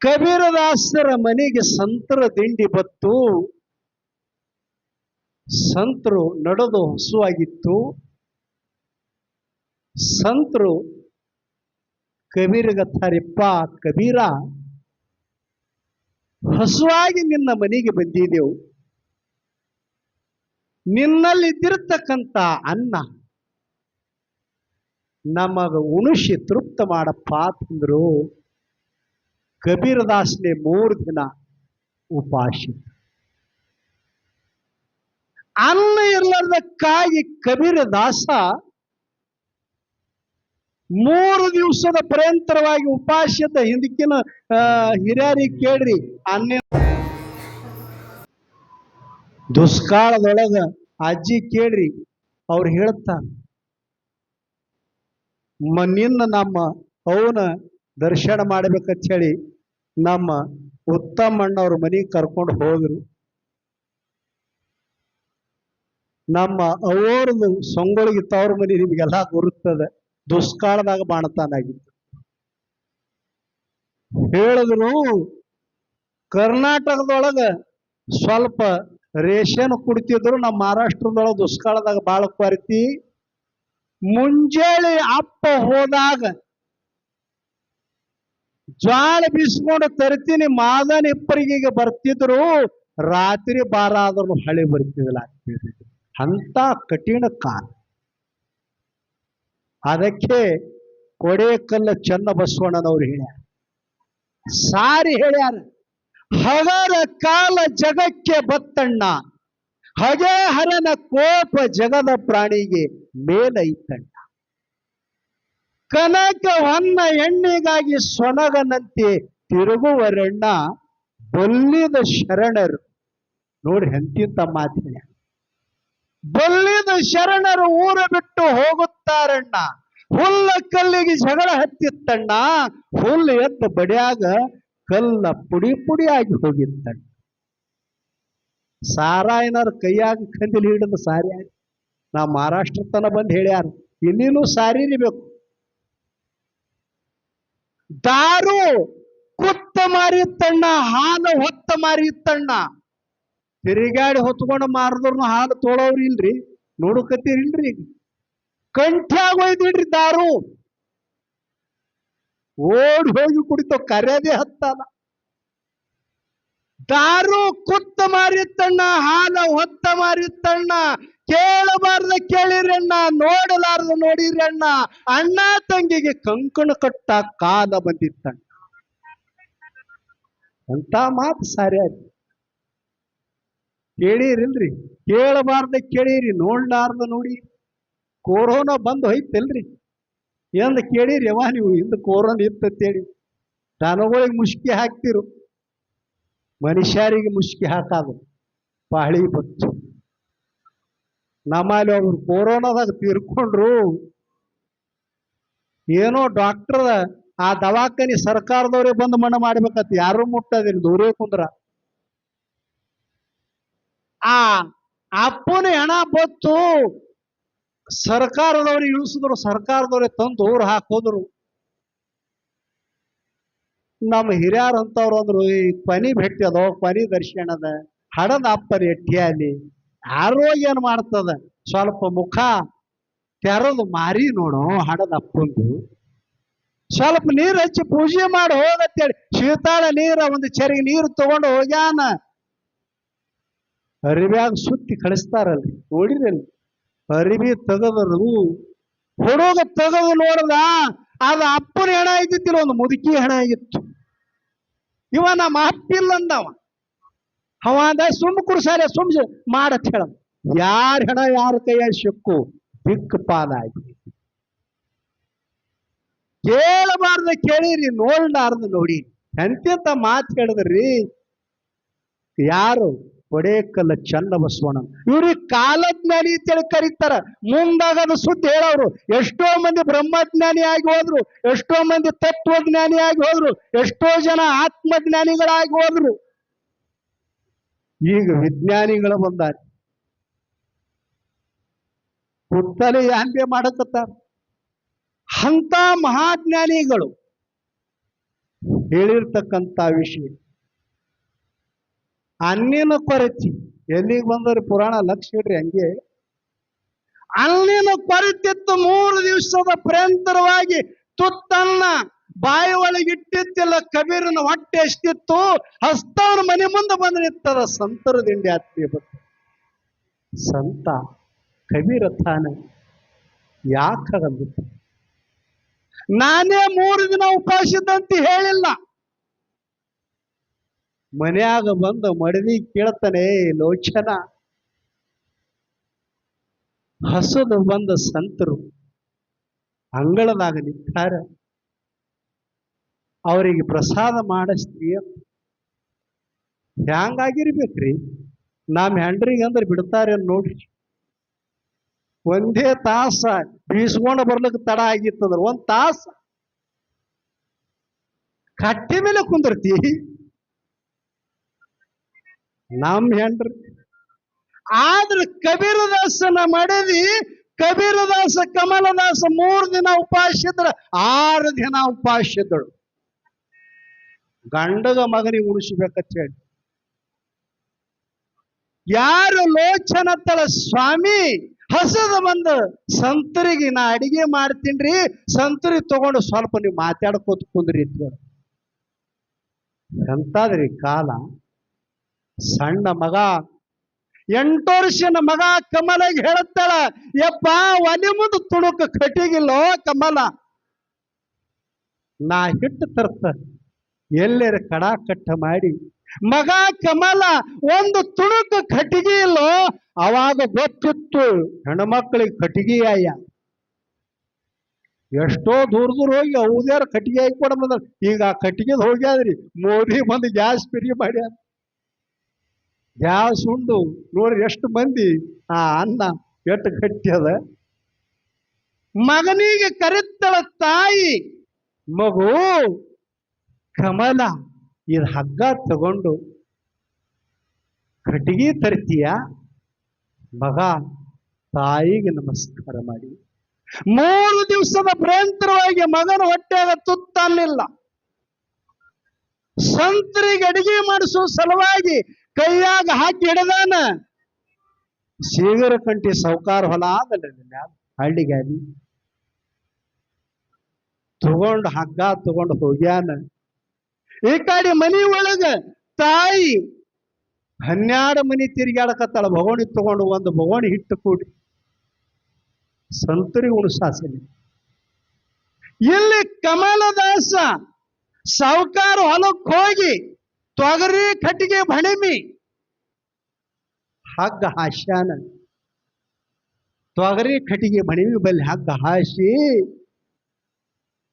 S1: ಕಬೀರದಾಸರ ಮನೆಗೆ ಸಂತರ ದಿಂಡಿ ಬತ್ತು. ಸಂತರು ನಡೆದು ಹಸುವಾಗಿತ್ತು. ಸಂತರು ಕಬೀರಗತ್ತಾರಿಪ್ಪ, ಕಬೀರ ಹಸುವಾಗಿ ನಿನ್ನ ಮನೆಗೆ ಬಂದಿದ್ದೆವು. ನಿನ್ನಲ್ಲಿದ್ದಿರತಕ್ಕಂಥ ಅನ್ನ ನಮಗ ಉಣಿಸಿ ತೃಪ್ತ ಮಾಡಪ್ಪ ಅಂತಂದ್ರು. ಕಬೀರದಾಸನೇ 3 ದಿನ ಉಪವಾಸ. ಅನ್ನ ಇರಲಾರ್ದಕ್ಕಾಗಿ ಕಬೀರದಾಸ 3 ದಿವಸದ ಪರ್ಯಂತರವಾಗಿ ಉಪವಾಸದ ಹಿಂದಕ್ಕಿನ ಹಿರಿಯರಿಗೆ ಕೇಳ್ರಿ. ಅನ್ನ ದುಷ್ಕಾಲದೊಳಗ ಅಜ್ಜಿ ಕೇಳ್ರಿ, ಅವ್ರು ಹೇಳ್ತಾರ, ನಿನ್ನ ನಮ್ಮ ಅವನ ದರ್ಶನ ಮಾಡ್ಬೇಕಂತ ಹೇಳಿ ನಮ್ಮ ಉತ್ತಮಣ್ಣವ್ರ ಮನೆಗೆ ಕರ್ಕೊಂಡು ಹೋದ್ರು. ನಮ್ಮ ಅವರದು ಸೊಂಗೊಳಗಿ ತವ್ರ ಮನೆ ನಿಮ್ಗೆಲ್ಲ ಗುರುತ್ತದೆ. ದುಷ್ಕಾಲದಾಗ ಬಾಣತಾನಾಗಿತ್ತು. ಹೇಳಿದ್ರು ಕರ್ನಾಟಕದೊಳಗ ಸ್ವಲ್ಪ ರೇಷನ್ ಕುಡ್ತಿದ್ರು. ನಮ್ಮ ಮಹಾರಾಷ್ಟ್ರದೊಳಗೆ ದುಷ್ಕಾಲದಾಗ ಬಾಳ ಕ್ವಾರಿತಿ. ಮುಂಜಾನೆ ಅಪ್ಪ ಹೋದಾಗ ಜ್ವಾಳ ಬೀಸ್ಕೊಂಡು ತರ್ತೀನಿ ಮಾದನ ಇಪ್ಪರಿಗೆ ಬರ್ತಿದ್ರು. ರಾತ್ರಿ 12 ಆದ್ರೂ ಹಳೆ ಬರ್ತಿದ್ದಿಲ್ಲ. ಅಂತ ಕಠಿಣ ಕಾಲ. ಅದಕ್ಕೆ ಕೊಡೇಕಲ್ಲ ಚನ್ನ ಬಸವಣ್ಣನವ್ರು ಹೇಳ್ಯಾರ, ಸಾರಿ ಹೇಳ್ಯಾರ, ಹಗರ ಕಾಲ ಜಗಕ್ಕೆ ಬತ್ತಣ್ಣ, ಹಗೆ ಹರನ ಕೋಪ ಜಗದ ಪ್ರಾಣಿಗೆ ಮೇಲೈತಣ್ಣ. ಕನಕ ಹೊನ್ನ ಎಣ್ಣೆಗಾಗಿ ಸೊನಗನಂತೆ ತಿರುಗುವರಣ್ಣ, ಬಲ್ಲಿದ ಶರಣರು. ನೋಡಿ ಎಂತಿಂತ ಮಾತಿನ. ಬಲ್ಲಿದ ಶರಣರು ಊರ ಬಿಟ್ಟು ಹೋಗುತ್ತಾರಣ್ಣ, ಹುಲ್ಲ ಕಲ್ಲಿಗೆ ಜಗಳ ಹತ್ತಿತ್ತಣ್ಣ, ಹುಲ್ಲು ಎದ್ದು ಬಡಿಯಾಗ ಕಲ್ಲ ಪುಡಿ ಪುಡಿಯಾಗಿ ಹೋಗಿತ್ತಣ್ಣ. ಸಾರಾಯನರ ಕೈಯಾಗ ಕಂದಿಲಿ ಹಿಡಿದು ಸಾರಿ ಆಗಿ ನಾ ಮಹಾರಾಷ್ಟ್ರ ತನ ಬಂದು ಹೇಳ್ಯಾರ, ಇಲ್ಲಿನೂ ಸಾರಿಬೇಕು. ದಾರು ಕುತ್ತ ಮಾರಿತ್ತಣ್ಣ, ಹಾಲು ಹೊತ್ತ ಮಾರಿತ್ತಣ್ಣ. ತಿರುಗಾಡಿ ಹೊತ್ಕೊಂಡು ಮಾರಿದ್ರು ಹಾಲು ತೋಳವ್ರಿ ಇಲ್ರಿ, ನೋಡಕತ್ತೀರಿಲ್ರಿ. ಕಂಠ್ಯಾಗ ಒಯ್ದಿಡ್ರಿ ದಾರು, ಓಡಿ ಹೋಗಿ ಕುಡಿತೋ, ಕರೆಯದೇ ಹತ್ತಲ್ಲ. ದಾರು ಕುತ್ತ ಮಾರಿತ್ತಣ್ಣ, ಹಾಲ ಹೊತ್ತ ಮಾರಿತ್ತಣ್ಣ. ಕೇಳಬಾರ್ದ ಕೇಳಿರಣ್ಣ, ನೋಡಲಾರ್ದ ನೋಡಿರಣ್ಣ. ಅಣ್ಣ ತಂಗಿಗೆ ಕಂಕಣ ಕಟ್ಟ ಕಾಲ ಬಂದಿತ್ತಣ್ಣ. ಅಂತ ಮಾತು ಸಾರಿ ಆಯ್ತು. ಕೇಳಿರಿಲ್ರಿ? ಕೇಳಬಾರ್ದ ಕೇಳಿರಿ, ನೋಡ್ಲಾರ್ದ ನೋಡಿ. ಕೊರೋನಾ ಬಂದು ಹೋಯ್ತಲ್ರಿ, ಎಂದು ಕೇಳಿರಿ ಯವ ನೀವು? ಹಿಂದ ಕೊರೋನಾ ಇತ್ತಂತೇಳಿ ದನಗಳಿಗೆ ಮುಷ್ಕಿ ಹಾಕ್ತಿರು, ಮನುಷ್ಯರಿಗೆ ಮುಷ್ಕಿ ಹಾಕೋದು ಪಾಳಿ ಬತ್ತು. ನಮ್ಮಲ್ಲಿ ಅವ್ರು ಕೊರೋನಾದಾಗ ತೀರ್ಕೊಂಡ್ರು. ಏನೋ ಡಾಕ್ಟರ್ ಆ ದವಾಖಾನಿ ಸರ್ಕಾರದವ್ರೇ ಬಂದು ಮಣ್ಣ ಮಾಡ್ಬೇಕತ್, ಯಾರು ಮುಟ್ಟದಿಲ್ಲ, ದೂರೇ ಕುಂದ್ರ. ಆ ಅಪ್ಪನ ಹೆಣ ಬತ್ತು ಸರ್ಕಾರದವ್ರು ಇಳಿಸಿದ್ರು, ಸರ್ಕಾರದವ್ರೆ ತಂದು ದೂರ ಹಾಕೋದ್ರು. ನಮ್ಮ ಹಿರಿಯರು ಅಂತವ್ರು ಅಂದ್ರು, ಈ ಪನಿ ಭೇಟಿ ಅದೋ, ಪನಿ ದರ್ಶನದ ಹಡದ ಅಪ್ಪನ ಎಟ್ಟಿಯಲ್ಲಿ ಆರೋಗ್ಯ ಏನ್ ಮಾಡ್ತದ, ಸ್ವಲ್ಪ ಮುಖ ತೆರದು ಮಾರಿ ನೋಡು ಹಡದ ಅಪ್ಪಂದು, ಸ್ವಲ್ಪ ನೀರು ಹಚ್ಚಿ ಪೂಜೆ ಮಾಡಿ ಹೋಗತ್ತೇಳಿ ಶೀತಾಳ ನೀರ ಒಂದು ಚೆರಿಗೆ ನೀರು ತಗೊಂಡು ಹೋಗ್ಯಾನ. ಅರಿವ್ಯಾಗ ಸುತ್ತಿ ಕಳಿಸ್ತಾರಲ್ರಿ, ನೋಡಿರಲ್ರಿ? ಅರಿವಿ ತೆಗದರು, ಹುಡುಗ ತೆಗೆದು ನೋಡ್ದ, ಅದು ಅಪ್ಪನ ಹೆಣ ಇದ್ದಿತ್ತಿಲ್ಲ, ಒಂದು ಮುದುಕಿ ಹೆಣ ಆಗಿತ್ತು. ಇವ ನಮ್ಮ ಅಪ್ಪಿಲ್ಲ ಅಂದವ. ಅವ ಅಂದ ಸುಮ್ಮ ಕುರ್ಸಾರೆ ಸುಮ್ಮ ಮಾಡತ್ ಹೇಳ. ಯಾರ ಹೆಣ ಯಾರ ಕೈಯ ಸಿಕ್ಕು ದಿಕ್ಕಪಾಲಾಗಿ. ಕೇಳಬಾರ್ದ ಕೇಳಿರಿ, ನೋಡ್ಲಾರ್ದ ನೋಡಿ. ಎಂತೆಂತ ಮಾತು ಹೇಳಿದ್ರಿ. ಯಾರು? ಕೊಡೇಕಲ್ಲ ಚನ್ನಬಸವಣ್ಣ. ಇವ್ರಿಗೆ ಕಾಲಜ್ಞಾನಿ ಅಂತೇಳಿ ಕರೀತಾರ. ಮುಂದಾಗದ ಸುದ್ದಿ ಹೇಳೋರು. ಎಷ್ಟೋ ಮಂದಿ ಬ್ರಹ್ಮಜ್ಞಾನಿ ಆಗಿ ಹೋದ್ರು, ಎಷ್ಟೋ ಮಂದಿ ತತ್ವಜ್ಞಾನಿ ಆಗಿ ಹೋದ್ರು, ಎಷ್ಟೋ ಜನ ಆತ್ಮಜ್ಞಾನಿಗಳಾಗಿ ಹೋದ್ರು. ಈಗ ವಿಜ್ಞಾನಿಗಳು ಬಂದಾರ. ಕುತ್ತಲೆ ಯಾಂಬೆ ಮಾಡಕತ್ತಾರ. ಅಂತ ಮಹಾಜ್ಞಾನಿಗಳು ಹೇಳಿರ್ತಕ್ಕಂಥ ವಿಷಯ ಅನ್ನಿನ ಕೊರತಿ. ಎಲ್ಲಿಗೆ ಬಂದವ್ರಿ ಪುರಾಣ ಲಕ್ಷ ಇಡ್ರಿ ಹಂಗೆ. ಅನ್ನಿನ ಕೊರತಿತ್ತು. 3 ದಿವಸದ ಪರ್ಯಂತರವಾಗಿ ತುತ್ತನ್ನ ಬಾಯಿ ಒಳಗಿಟ್ಟಿತ್ತಿಲ್ಲ. ಕಬೀರನ ಹೊಟ್ಟೆ ಎಷ್ಟಿತ್ತು, ಹಸ್ತವನ ಮನೆ ಮುಂದೆ ಬಂದು ನಿಂತದ. ಸಂತರ ದಿಂಡಿ ಆತ್ಮೀಯ ಬಂತು. ಸಂತ ಕಬೀರ ತಾನ ಯಾಕಾಗಂದಿತ್ತು. ನಾನೇ 3 ದಿನ ಉಪವಾಸ ಇದ್ದಂತ ಹೇಳಿಲ್ಲ. ಮನ್ಯಾಗ ಬಂದು ಮಡದಿ ಕೇಳ್ತಾನೆ, ಲೋಚನ ಹಸುದು ಬಂದ ಸಂತರು ಅಂಗಳದಾಗ ನಿಂತಾರ, ಅವರಿಗೆ ಪ್ರಸಾದ ಮಾಡಿಸ್ತೀಯ. ಹ್ಯಾಂಗಾಗಿರ್ಬೇಕ್ರಿ? ನಮ್ಮ ಹೆಂಡ್ರಿಗೆ ಅಂದ್ರೆ ಬಿಡ್ತಾರೆ ನೋಡ್ರಿ. ಒಂದೇ ತಾಸ ಬೀಸ್ಕೊಂಡು ಬರ್ಲಿಕ್ಕೆ ತಡ ಆಗಿತ್ತಂದ್ರ 1 ತಾಸ ಕಟ್ಟಿ ಮೇಲೆ ಕುಂದಿರ್ತಿ. ನಮ್ಮ ಹೆಂಡ್ರಿ ಆದ್ರೆ ಕಬೀರದಾಸನ ಮಡದಿ, ಕಬೀರದಾಸ ಕಮಲದಾಸ 3 ದಿನ ಉಪವಾಸ ಇದ್ರ 6 ದಿನ ಉಪವಾಸ ಇದ್ದಳು. ಗಂಡಗ ಮಗನಿಗೆ ಉಳಿಸ್ಬೇಕಂತ ಹೇಳಿ. ಯಾರು ಲೋಚನ ತಳ ಸ್ವಾಮಿ ಹಸದ ಬಂದು ಸಂತರಿಗೆ ನಾ ಅಡಿಗೆ ಮಾಡ್ತೀನ್ರಿ, ಸಂತರಿಗೆ ತಗೊಂಡು ಸ್ವಲ್ಪ ನೀವು ಮಾತಾಡ್ಕೋತ ಕುಂದ್ರಿ ಅಂತ. ಎಂತಾದ್ರಿ ಕಾಲ. ಸಣ್ಣ ಮಗ 8 ವರ್ಷನ ಮಗ ಕಮಲಗೆ ಹೇಳುತ್ತಾಳ, ಯಪ್ಪ ಒಲೆ ಮುಂದೆ ತುಣುಕ ಕಟ್ಟಿಗಿಲ್ಲೋ ಕಮಲ, ನಾ ಹಿಟ್ಟು ತರ್ತ ಎಲ್ಲರ ಕಡಾ ಕಟ್ಟ ಮಾಡಿ. ಮಗ ಕಮಲ ಒಂದು ತುಣುಕ ಕಟ್ಟಿಗೆ ಇಲ್ಲೋ. ಅವಾಗ ಗೊತ್ತಿತ್ತು ಹೆಣ್ಮಕ್ಳಿಗೆ ಕಟ್ಟಿಗೆಯ. ಎಷ್ಟೋ ದೂರ ಹೋಗಿ ಅವ್ದ್ಯಾರ ಕಟ್ಟಿಗೆ ಹಾಕಿ ಕೊಡ ಬಂದ. ಈಗ ಆ ಕಟ್ಟಿಗೆದ್ ಹೋಗ್ಯಾದ್ರಿ. ಮೋದಿ ಬಂದು ಗ್ಯಾಸ್ ಫ್ರೀ ಮಾಡ್ಯಾರ. ಗ್ಯಾಸ್ ಉಂಡು ನೋಡ್ರಿ ಎಷ್ಟು ಮಂದಿ ಆ ಅನ್ನ ಎಷ್ಟು ಗಟ್ಟಿ ಅದ. ಮಗನಿಗೆ ಕರೆತ್ತಳ ತಾಯಿ, ಮಗು ಕಮಲ ಇದು ಹಗ್ಗ ತಗೊಂಡು ಕಟ್ಟಿಗೆ ತರ್ತೀಯ? ಮಗ ತಾಯಿಗೆ ನಮಸ್ಕಾರ ಮಾಡಿ. 3 ದಿವಸದ ಪರ್ಯಂತರವಾಗಿ ಮಗನ ಹೊಟ್ಟೆಯಾಗ ತುತ್ತನ್ನಿಲ್ಲ. ಸಂತರಿಗೆ ಅಡಿಗೆ ಮಾಡಿಸುವ ಸಲುವಾಗಿ ಕೈಯಾಗ ಹಾಕಿ ಹಿಡದಾನ. ಶೀಗರ ಕಂಟಿ ಸೌಕಾರ ಹೊಲ ಆದಲ್ಲ ಹಳ್ಳಿಗಾಡಿ ತಗೊಂಡು ಹಗ್ಗ ತಗೊಂಡು ಹೋಗ್ಯಾನ. ಈ ಕಡೆ ಮನಿ ಒಳಗ ತಾಯಿ 12 ಮನಿ ತಿರುಗಾಡಕತ್ತಾಳ. ಭಗೋಣಿ ತಗೊಂಡು ಒಂದು ಭಗೋಣಿ ಹಿಟ್ಟು ಕೂಡಿ ಸಂತರಿಗೆ ಉಣಸಾಸಲಿ. ಇಲ್ಲಿ ಕಮಲದಾಸ ಸಾವುಕಾರ ಹೊಲಕ್ಕೆ ಹೋಗಿ ತೊಗರಿ ಕಟ್ಟಿಗೆ ಬಣಿಮಿ ಹಗ್ಗ ಹಾಸ್ಯಾನ. ತೊಗರಿ ಕಟ್ಟಿಗೆ ಬಣಿಮಿ ಬಲ್ಲಿ ಹಗ್ಗ ಹಾಸಿ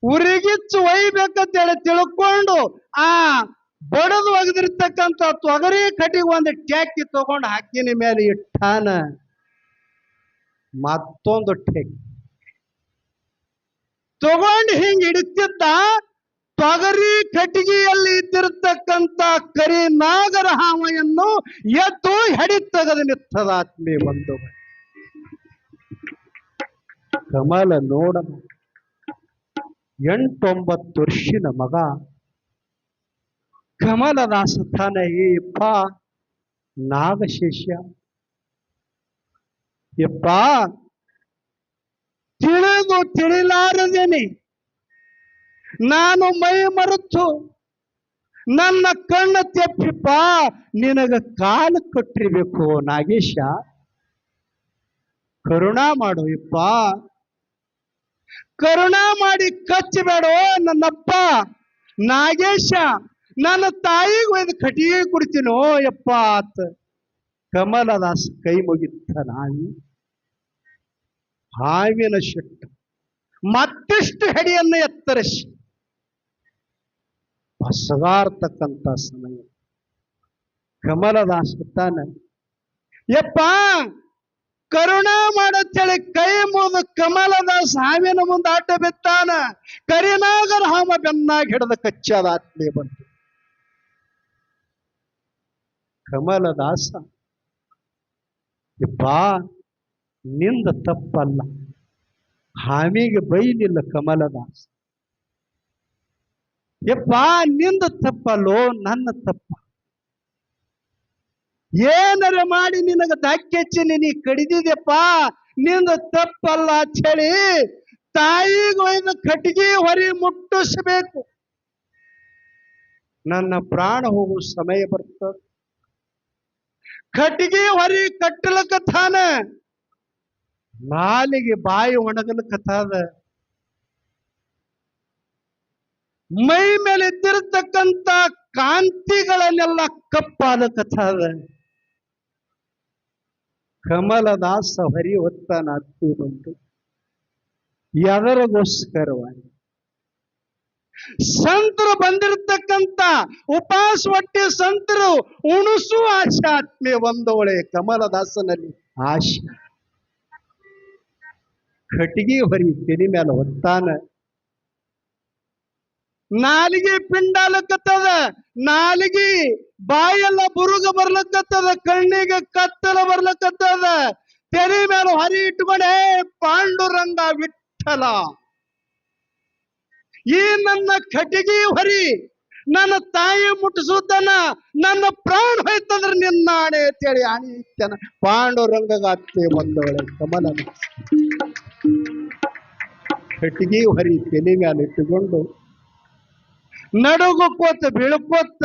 S1: ಉರಿಗಿಚ್ಚು ಒಯ್ಬೇಕಂತೇಳಿ ತಿಳ್ಕೊಂಡು ಆ ಬಡದು ಒಗದಿರ್ತಕ್ಕಂಥ ತೊಗರಿ ಕಟ್ಟಿಗೆ ಒಂದು ಟ್ಯಾಕಿ ತಗೊಂಡು ಹಕ್ಕಿನ ಮೇಲೆ ಇಟ್ಟಾನ. ಮತ್ತೊಂದು ಟೆಕ್ ತಗೊಂಡು ಹಿಂಗ್ ಹಿಡಿತಿದ್ದ. ತೊಗರಿ ಕಟ್ಟಿಗೆಯಲ್ಲಿ ಇದ್ದಿರತಕ್ಕಂಥ ಕರಿ ನಾಗರ ಹಾವೆಯನ್ನು ಎದ್ದು ಹೆಡಿ ತೆಗೆದು ನಿಂತದ. ಆತ್ಮೀಯ ಬಂಧು ಕಮಲ ನೋಡ 8-9 ವರ್ಷದ ಮಗ ಕಮಲದಾಸ ತಾನ ಯಪ್ಪ ನಾಗಶೇಷ, ಯಪ್ಪ ತಿಳಿದು ತಿಳಿಲಾರದೇನೆ ನಾನು ಮೈ ಮರೆತು ನನ್ನ ಕಣ್ಣ ತೆಪ್ಪಿಪ್ಪ ನಿನಗ ಕಾಲು ಕಟ್ಟಿರ್ಬೇಕು ನಾಗೇಶ, ಕರುಣಾ ಮಾಡು ಯಪ್ಪ, ಕರುಣಾ ಮಾಡಿ ಕಚ್ಚಬೇಡೋ ನನ್ನಪ್ಪ ನಾಗೇಶ. ನನ್ನ ತಾಯಿಗೆ ಒಯ್ದು ಕಟ್ಟಿಗೆ ಕುಡಿತೀನೋ ಯಪ್ಪ ಆತ. ಕಮಲದಾಸ ಕೈ ಮುಗಿತ ನಾಯಿ. ಹಾವಿನ ಶೆಟ್ಟು ಮತ್ತಿಷ್ಟು ಹೆಡಿಯನ್ನು ಎತ್ತರಿಸಿ ಬಸಗಾರ್ತಕ್ಕಂಥ ಸಮಯ. ಕಮಲದಾಸ ತಾನ ಯಪ್ಪ ಕರುಣಾ ಮಾಡತ್ತೇಳಿ ಕೈ ಮುಗಿದು ಕಮಲದಾಸ ಹಾವಿನ ಮುಂದೆ ಆಟ ಬಿತ್ತಾನ. ಕರಿನಾಗರ ಹಾಮ ಬೆನ್ನಾಗಿ ಹಿಡಿದ ಕಚ್ಚಾದ ಆತ್ಮೀಯ ಬಂತು. ಕಮಲದಾಸ ಯಪ್ಪ ನಿಂದ ತಪ್ಪಲ್ಲ, ಹಾವಿಗೆ ಬೈಲಿಲ್ಲ ಕಮಲದಾಸ. ಯಪ್ಪ ನಿಂದ ತಪ್ಪಲ್ಲೋ, ನನ್ನ ತಪ್ಪ. ಏನರ ಮಾಡಿ ನಿನಗ ದಾಕ್ಕೆಚ್ಚಿ ನೀ ಕಡಿದಿದ್ಯಪ್ಪ, ನಿಂದ ತಪ್ಪಲ್ಲ ಅಂತ ಹೇಳಿ ತಾಯಿಗೆ ಒಯ್ದು ಕಟ್ಟಿಗೆ ಹೊರಿ ಮುಟ್ಟಿಸಬೇಕು. ನನ್ನ ಪ್ರಾಣ ಹೋಗುವ ಸಮಯ ಬರ್ತದ. ಕಟ್ಟಿಗೆ ಹೊರಿ ಕಟ್ಟಲಕತ್ತಾನ, ನಾಲಿಗೆ ಬಾಯಿ ಒಣಗಲಕತ್ತಾದ. ಮೈ ಮೇಲೆ ಇದ್ದಿರತಕ್ಕಂತ ಕಾಂತಿಗಳನ್ನೆಲ್ಲ ಕಪ್ಪಾಲಕತ್ತಾದ. ಕಮಲದಾಸ ಹೊರಿ ಹೊತ್ತಾನ ಹತ್ತಿ ಬಂತು. ಎದರಿಗೋಸ್ಕರವಾಗಿ ಸಂತರು ಬಂದಿರತಕ್ಕಂತ ಉಪವಾಸ ಹೊಟ್ಟೆ ಸಂತರು ಉಣಿಸುವ ಆಶೆ ಆತ್ಮೀಯ ಬಂದವಳೆ ಕಮಲದಾಸನಲ್ಲಿ ಆಶೆ. ಕಟ್ಟಿಗೆ ಹೊರಿ ತೆನಿ ಮೇಲೆ ಹೊತ್ತಾನ. ನಾಲಿಗೆ ಪಿಂಡಾಲಕತ್ತದ, ನಾಲಿಗೆ ಬಾಯೆಲ್ಲ ಬುರುಗ ಬರ್ಲಕತ್ತದ, ಕಣ್ಣಿಗೆ ಕತ್ತಲ ಬರ್ಲಕತ್ತದ. ತೆನಿ ಮೇಲೆ ಹೊರಿ ಇಟ್ಕೊಂಡೆ ಪಾಂಡುರಂಗ ವಿಠಲ, ಈ ನನ್ನ ಕಟ್ಟಿಗೆ ಹೊರಿ ನನ್ನ ತಾಯಿ ಮುಟ್ಟಿಸುತ್ತಾನ, ನನ್ನ ಪ್ರಾಣ ಹೋಯ್ತಂದ್ರ ನಿನ್ನ ಆಣೆ ಅಂತೇಳಿ ಆಣಿ ಇತ್ತನ ಪಾಂಡುರಂಗಗಾತ್ತೆ ಬಂದವಳೆ ಕಮಲನ. ಕಟ್ಟಿಗೆ ಹೊರಿ ತೆನಿ ಮೇಲೆ ಇಟ್ಟುಕೊಂಡು ನಡುಗುಕೋತ ಬೀಳ್ಕೋತ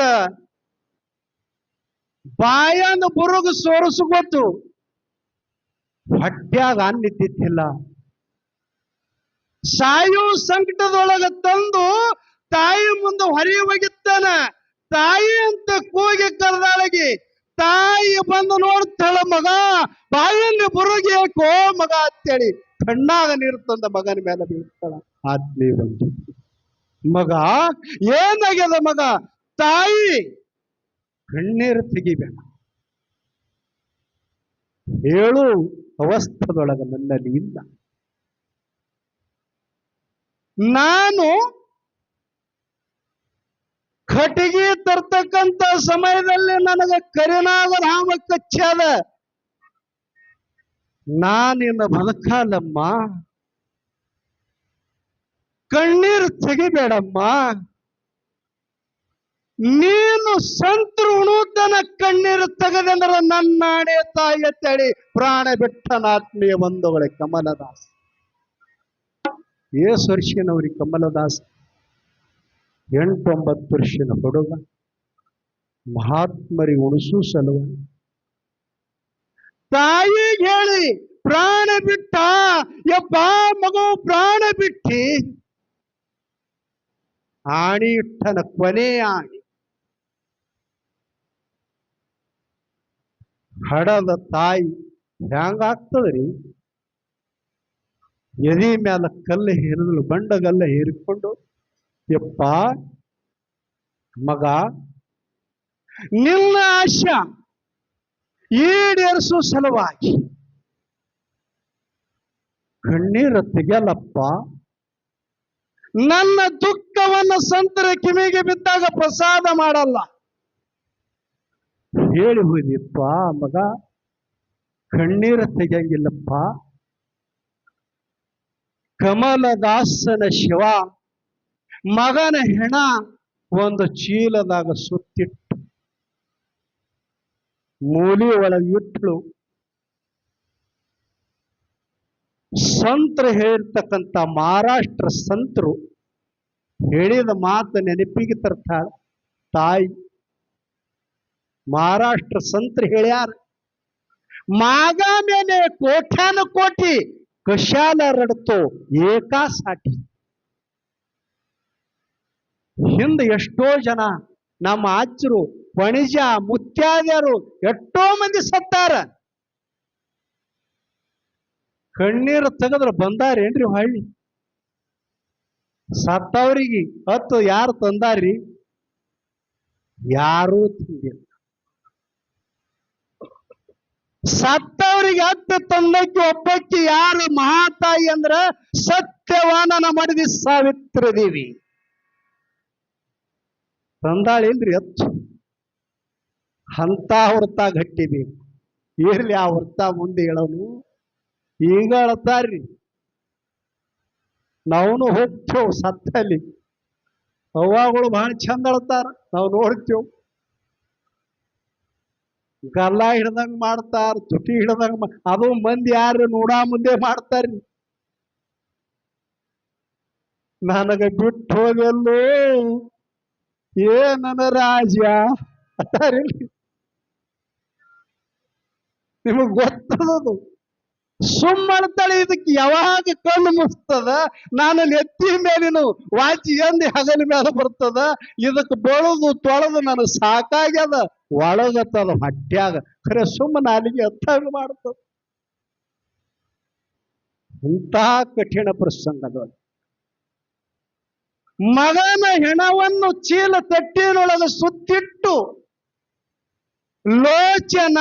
S1: ಬಾಯಂದ ಬುರುಗು ಸೋರಿಸ್ಕೋತು. ಹೊಟ್ಯಾಗ ಅನ್ನಿದ್ದಿಲ್ಲ. ಸಾಯು ಸಂಕಟದೊಳಗ ತಂದು ತಾಯಿ ಮುಂದೆ ಹೊರಿ ಒಗಿತಾನ. ತಾಯಿ ಅಂತ ಕೂಗಿ ಕರೆದಾಳಗಿ. ತಾಯಿ ಬಂದು ನೋಡ್ತಾಳ, ಮಗ ಬಾಯಲ್ಲಿ ಬುರುಗಿ ಯಾಕೋ ಮಗ ಅಂತೇಳಿ ಕಣ್ಣಾಗ ನೀರು ತಂದ ಮಗನ ಮೇಲೆ ಬೀಳ್ತಾಳ. ಆತ್ಮೀಯ ಬಂತು. ಮಗ ಏನಾಗ್ಯದ ಮಗ? ತಾಯಿ ಕಣ್ಣೀರು ತೆಗಿಬೇಡ, ಹೇಳು ಅವಸ್ಥದೊಳಗ ನನ್ನಲ್ಲಿ ಇಲ್ಲ. ನಾನು ಕಟ್ಟಿಗೆ ತರ್ತಕ್ಕಂಥ ಸಮಯದಲ್ಲಿ ನನಗ ಕರಿನಾಗರ ಹಾಮ ಕಚ್ಚಾದ. ನಾನಿನ್ನ ಬದುಕಾಲಮ್ಮ, ಕಣ್ಣೀರು ತೆಗಿಬೇಡಮ್ಮ. ನೀನು ಸಂತರು ಉಣುತನ ಕಣ್ಣೀರು ತೆಗೆದಂದ್ರ ನನ್ನ ಆಣೆ ತಾಯಿ ಅಂತೇಳಿ ಪ್ರಾಣ ಬಿಟ್ಟನ ಆತ್ಮೀಯ ಬಂಧುಗಳೇ ಕಮಲದಾಸ. ಏಸು ವರ್ಷನವ್ರಿ ಕಮಲದಾಸ? 8-9 ವರ್ಷದ ಹುಡುಗ. ಮಹಾತ್ಮರಿ ಉಣಿಸು ಸಲುವಾಗಿ ತಾಯಿಗೆ ಹೇಳಿ ಪ್ರಾಣ ಬಿಟ್ಟ. ಯಪ್ಪ ಮಗು ಪ್ರಾಣ ಬಿಟ್ಟಿ ಆಣಿ ಇಟ್ಟನ, ಕೊನೆ ಆಣಿ. ಹಡದ ತಾಯಿ ಹ್ಯಾಂಗಾಗ್ತದ್ರಿ? ಎದಿ ಮ್ಯಾಲ ಕಲ್ಲು ಹೇರಿದ್ರು, ಬಂಡಗಲ್ಲ ಹೇರಿಕೊಂಡು, ಯಪ್ಪ ಮಗ ನಿನ್ನ ಆಶಾ ಈಡೇರಿಸೋ ಸಲುವಾಗಿ ಕಣ್ಣೀರು ತೆಗೆಯಲ್ಲಪ್ಪ. ನನ್ನ ದುಃಖವನ್ನ ಸಂತರ ಕಿವಿಗೆ ಬಿದ್ದಾಗ ಪ್ರಸಾದ ಮಾಡಲ್ಲ ಹೇಳಿ ಹೋದಿಪ್ಪ. ಮಗ ಕಣ್ಣೀರು ತೆಗೆಯಂಗಿಲ್ಲಪ್ಪ. ಕಮಲದಾಸನ ಶಿವ ಮಗನ ಹೆಣ ಒಂದು ಚೀಲದಾಗ ಸುತ್ತಿಟ್ಟು ಮೂಲಿ ಒಳಗಿಟ್ಲು. ಸಂತರು ಹೇಳಿರ್ತಕ್ಕಂಥ ಮಹಾರಾಷ್ಟ್ರ ಸಂತರು ಹೇಳಿದ ಮಾತು ನೆನಪಿಗೆ ತರ್ತಾಳ ತಾಯಿ. ಮಹಾರಾಷ್ಟ್ರ ಸಂತರು ಹೇಳ್ಯಾರ, ಮಾಗ ಮೇಲೆ ಕೋಟ್ಯಾನ ಕೋಟಿ ಕಶಾಲ ರಡ್ತೋ ಏಕಾಸಾಟಿ. ಹಿಂದೆ ಎಷ್ಟೋ ಜನ ನಮ್ಮ ಅಜ್ಜರು ವಣಿಜ ಮುತ್ಯಾದ್ಯರು ಎಷ್ಟೋ ಮಂದಿ ಸತ್ತಾರ. ಕಣ್ಣೀರು ತೆಗೆದ್ರು ಬಂದಾರೇನ್ರಿ ಹಳ್ಳಿ? ಸತ್ತವ್ರಿಗೆ ಹತ್ತು ಯಾರು ತಂದಾರ್ರಿ? ಯಾರೂ ತಂದಿಲ್ಲ. ಸತ್ತವರಿಗೆ ಹತ್ತು ತಂದಕ್ಕೆ ಒಬ್ಬಕ್ಕೆ ಯಾರು ಮಹಾತಾಯಿ ಅಂದ್ರ ಸತ್ಯವಾನನ ಮಡದಿ ಸಾವಿತ್ರ ದೇವಿ ತಂದಾಳಿಲ್ರಿ ಹತ್ತು. ಅಂತ ಹೊರ್ತಾ ಗಟ್ಟಿಬೇಕು. ಇರ್ಲಿ ಆ ಹೊರ್ತಾ ಮುಂದೆ ಹೇಳೋನು. ಈಗ ಅಳ್ತಾರ್ರಿ. ನಾವು ಹೋಗ್ತೇವ್ ಸತ್ತಲ್ಲಿ. ಅವ್ವಾಗಳು ಬಹಳ ಚಂದ ಅಳ್ತಾರ, ನಾವು ನೋಡ್ತೇವ್. ಗಲ್ಲ ಹಿಡ್ದಂಗ ಮಾಡ್ತಾರ, ತುಟಿ ಹಿಡ್ದಂಗ ಅದು ಮಂದಿ ಯಾರು ನೋಡಾ ಮುಂದೆ ಮಾಡ್ತಾರ್ರಿ. ನನಗ ಬಿಟ್ಟು ಹೋಗಲ್ಲೋ ಏ ನನ್ನ ರಾಜ ಅಂತಾರಿಲ್ರಿ. ನಿಮಗ್ ಗೊತ್ತದದು. ಸುಮ್ಮಡ್ತಾಳೆ. ಇದಕ್ಕೆ ಯಾವಾಗ ಕಣ್ಣು ಮುಸ್ತದ, ನಾನು ನೆತ್ತಿ ಮೇಲಿನ ವಾಚಿ ಎಂದಿ ಹಗಲ ಮೇಲೆ ಬರ್ತದ. ಇದಕ್ಕೆ ಬಳುದು ತೊಳೆದು ನಾನು ಸಾಕಾಗ್ಯದ, ಒಳಗತ್ತದ ಹೊಟ್ಯಾಗ. ಖರೆ ಸುಮ್ಮನೆ ಅಲ್ಲಿಗೆ ಹತ್ತಾಗ ಮಾಡ್ತದ. ಇಂತಹ ಕಠಿಣ ಪ್ರಸಂಗದೊಳಗೆ ಮಗನ ಹೆಣವನ್ನು ಚೀಲ ತಟ್ಟಿನೊಳಗೆ ಸುತ್ತಿಟ್ಟು ಲೋಚನ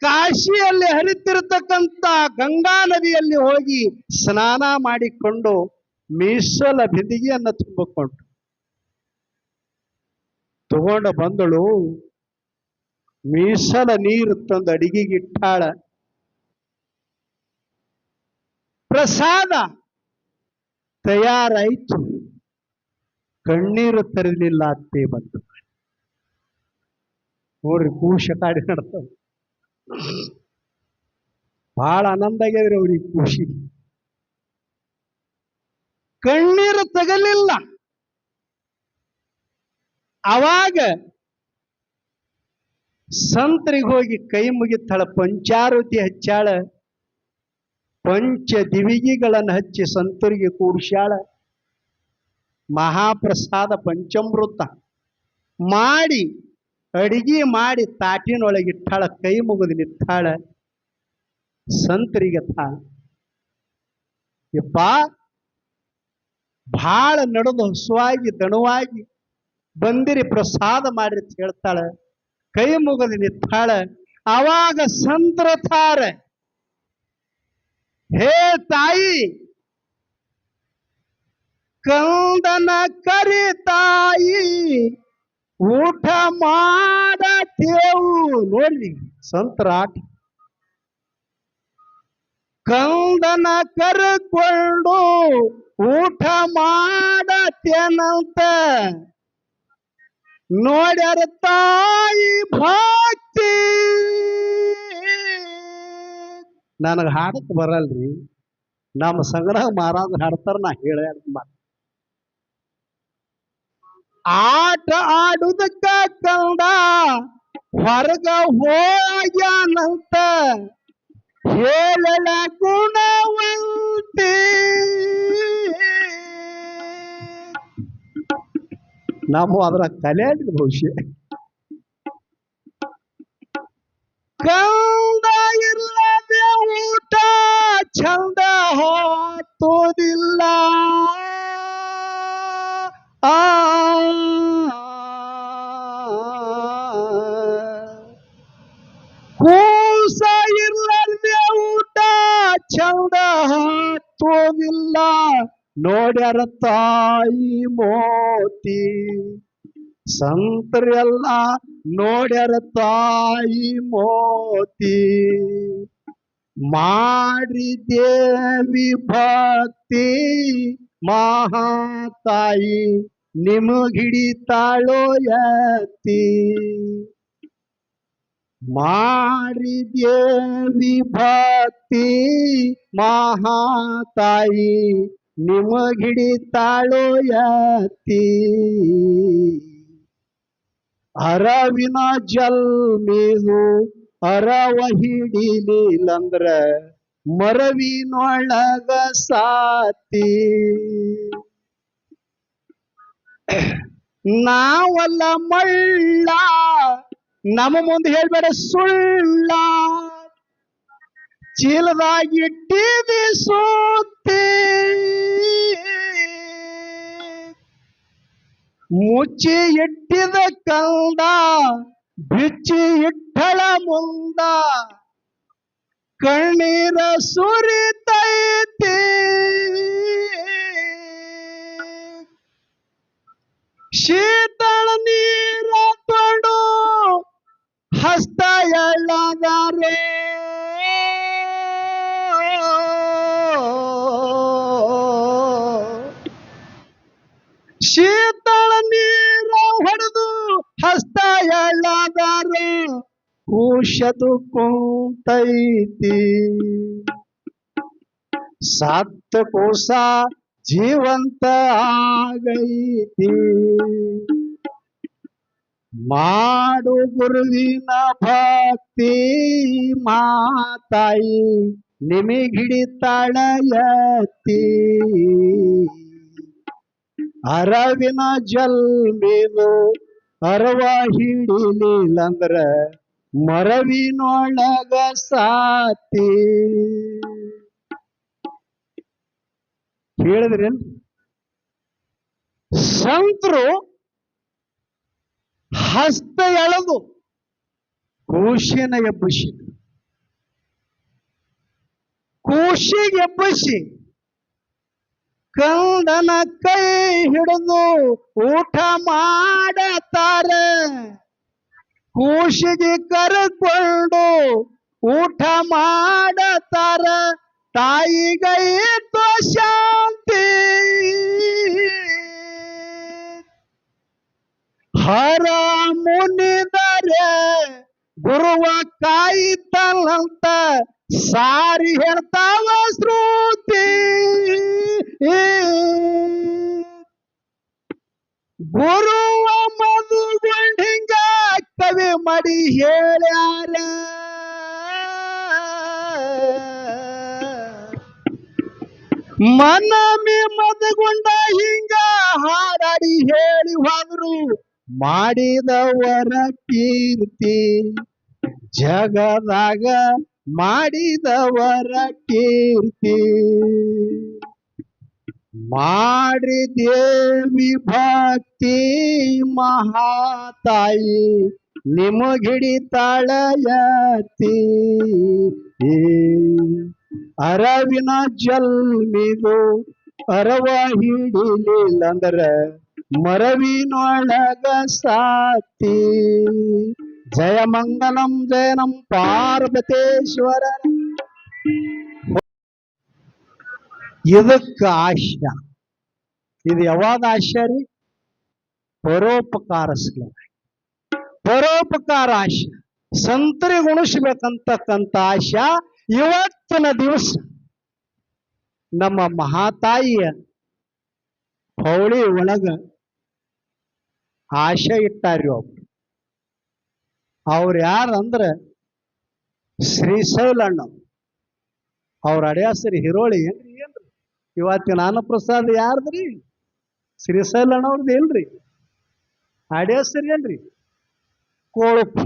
S1: ಕಾಶಿಯಲ್ಲಿ ಹರಿತಿರತಕ್ಕಂತ ಗಂಗಾ ನದಿಯಲ್ಲಿ ಹೋಗಿ ಸ್ನಾನ ಮಾಡಿಕೊಂಡು ಮೀಸಲ ಬಿಂದಿಗೆಯನ್ನು ತುಂಬಿಕೊಂಡು ತಗೊಂಡು ಬಂದಳು. ಮೀಸಲ ನೀರು ತಂದು ಅಡಿಗೆಗಿಟ್ಟಾಳ. ಪ್ರಸಾದ ತಯಾರಾಯ್ತು. ಕಣ್ಣೀರು ತರಲಿಲ್ಲ ಅತ್ತೆ ಬಂತು. ನೋಡ್ರಿ ಕೂಶ ಕಾಡಿ ನಡ್ತಾವ. ಬಹಳ ಆನಂದ ಆಗ್ಯದ್ರಿ ಅವ್ರಿಗೆ ಖುಷಿ. ಕಣ್ಣೀರು ತಗಲಿಲ್ಲ. ಅವಾಗ ಸಂತರಿಗೆ ಹೋಗಿ ಕೈ ಮುಗಿತಾಳ. ಪಂಚಾರುತಿ ಹಚ್ಚಾಳ. ಪಂಚ ದಿವಿಗೆಗಳನ್ನು ಹಚ್ಚಿ ಸಂತರಿಗೆ ಕೂಡಿಸ್ಯಾಳ. ಮಹಾಪ್ರಸಾದ ಪಂಚಾಮೃತ ಮಾಡಿ ಅಡಿಗೆ ಮಾಡಿ ತಾಟಿನೊಳಗಿಟ್ಟಾಳ. ಕೈ ಮುಗಿದು ನಿಂತಾಳ. ಸಂತರಿಗೆ ತಾಳ, ಯಪ್ಪ ಬಹಳ ನಡೆದು ಹಸುವಾಗಿ ದಣವಾಗಿ ಬಂದಿರಿ, ಪ್ರಸಾದ ಮಾಡ್ರಿ ಅಂತ ಹೇಳ್ತಾಳ. ಕೈ ಮುಗಿದು ನಿಂತಾಳ. ಅವಾಗ ಸಂತರ ತಾರ, ಹೇ ತಾಯಿ, ಕಂದನ ಕರಿ ತಾಯಿ, ಊಟ ಮಾಡತೇವು. ನೋಡ್ರಿ ಸಂತರ ಆಟ. ಕಂದನ ಕರ್ಕೊಂಡು ಊಟ ಮಾಡತೇನಂತ ನೋಡ್ಯಾರ ತಾಯಿ ಭಕ್ತಿ. ನನಗೆ ಹಾಡಕ್ ಬರಲ್ರಿ, ನಮ್ಮ ಸಂಗ್ರಹ ಮಹಾರಾಜ್ ಹಾಡ್ತಾರ, ನಾ ಹೇಳ ಆಟ ಆಡುದಕ್ಕ ಕಂದ ಹೊರಗ ಹೋಗ್ಯಾನಂತ ಹೇಳಲ ಗುಣವಂತಿ. ನಾವು ಅದರ ಕಲೆ ಬಹುಶಃ. ಕಂದ ಇಲ್ಲದೆ ಊಟ ಚಂದ ಹತ್ತೋದಿಲ್ಲ. ಕೂಸ ಇಲ್ಲದೆ ಊಟ ಚಂದ ಹತ್ತೋದಿಲ್ಲ. ನೋಡ್ಯಾರ ತಾಯಿ ಮೋತಿ. ಸಂತರೆಲ್ಲ ನೋಡ್ಯಾರ ತಾಯಿ ಮೋತಿ. ಮಾಡಿ ದೇವಿ ಭಕ್ತಿ ಮಹಾತಾಯಿ ನಿಮಗಿಡಿತಾಳೋ ಯತಿ. ಮಾಡಿ ದೇವಿ ಭಕ್ತಿ ಮಹಾತಾಯಿ ನಿಮಗಿಡಿತಾಳೋ ಯತಿ. ಅರವಿನ ಜಲ್ಮಿದು ಅರವ ಹಿಡಿಲಿಲ್ಲಂದ್ರ ಮರವಿನೊಳಗ ಸಾತಿ. ನಾವಲ್ಲ ಮಳ್ಳ ನಮ್ಮ ಮುಂದೆ ಹೇಳ್ಬೇಡ ಸುಳ್ಳ ಚೀಲದಾಗಿಟ್ಟಿದಿ ಸೋತಿ ಮುಚ್ಚಿ ಇಟ್ಟಿದ ಕಂದ ಬಿಚ್ಚಿ ಇಟ್ಟಳ ಮುಂದ ಕಣ್ಣೀರ ಸುರಿತೈತಿ ಶೀತಳ ನೀರ ತೊಂಡು ಹಸ್ತ ಎಳ್ಳದಾರೆ ಶೀತಳ ನೀರ ಹೊಡೆದು ಹಸ್ತ ಎಳ್ಳದಾರೆ ಕೂಶದು ಕುಂತೈತಿ ಸತ್ತ ಕೂಸ ಜೀವಂತ ಆಗೈತಿ ಮಾಡು ಗುರುವಿನ ಭಕ್ತಿ ಮಾತಾಯಿ ನಿಮಗಿಡಿತಾಳಯತಿ ಅರವಿನ ಜಲ್ಮೇಲು ಅರವ ಹಿಡಿಲಿಲ್ಲಂದ್ರ ಮರವಿನೊಳಗ ಸಾತಿ ಹೇಳಿದ್ರೇನ್ ಸಂತರು ಹಸ್ತ ಎಳೆದು ಕೂಶಿನ ಎಬ್ಬಸಿ ಕೂಶಿಗೆ ಎಬ್ಬಸಿ ಕಂದನ ಕೈ ಹಿಡಿದು ಊಟ ಮಾಡತಾರ ಕೂಶಿಗೆ ಕರೆಕೊಂಡು ಊಟ ಮಾಡತಾರ ತಾಯಿಗೈತು ಶಾಂತಿ ಹರ ಮುನಿದರೆ ಗುರುವ ಕಾಯಿತಲ್ಲಂತ ಸಾರಿ ಹೇಳ್ತಾವ ಶ್ರುತಿ ಗುರುವ ಮದುಗೊಂಡಿಂಗ ಕವಿ ಮಾಡಿ ಹೇಳ್ಯಾರ ಮನಮಿ ಮದಗೊಂಡ ಹಿಂಗ ಹಾಡಾಡಿ ಹೇಳಿ ಹೋದ್ರು ಮಾಡಿದವರ ಕೀರ್ತಿ ಜಗದಾಗ ಮಾಡಿದವರ ಕೀರ್ತಿ ಮಾಡ್ರಿ ದೇವಿ ಭಕ್ತಿ ಮಹಾತಾಯಿ ನಿಮಗಿಡಿತಾಳಯತಿ ಅರವಿನ ಜಲ್ಮಿಗೂ ಅರವ ಹಿಡಿಲಿಲ್ಲಂದ್ರ ಮರವಿನೊಳಗ ಸಾತಿ ಜಯ ಮಂಗಲಂ ಜಯನಂ ಪಾರ್ವತೇಶ್ವರ ಇದಕ್ಕ ಆಶಾ ಇದು ಯಾವಾಗ ಆಶಾ ರೀ ಪರೋಪಕಾರ ಪರೋಪಕಾರ ಆಶಾ ಸಂತರಿಗೆ ಉಣಿಸ್ಬೇಕಂತಕ್ಕಂತ ಆಶಾ ಇವತ್ತಿನ ದಿವಸ ನಮ್ಮ ಮಹಾತಾಯಿಯ ಹೌಳಿ ಒಳಗ ಆಶೆ ಇಟ್ಟಾರ್ರಿ ಒಬ್ರು ಅವ್ರು ಯಾರಂದ್ರ ಶ್ರೀಶೈಲಣ್ಣ ಅವ್ರ ಅಡ್ಯಾಸರಿ ಹಿರೋಳಿ ಏನ್ರಿ ಇವತ್ತಿನ ಅನ್ನಪ್ರಸಾದ ಯಾರ್ದ್ರಿ ಶ್ರೀಶೈಲಣ್ಣ ಅವ್ರದ್ದು ಇಲ್ರಿ ಅಡ್ಯಾಸರಿ ಏನ್ರಿ ಕೋಳಪ್ಪ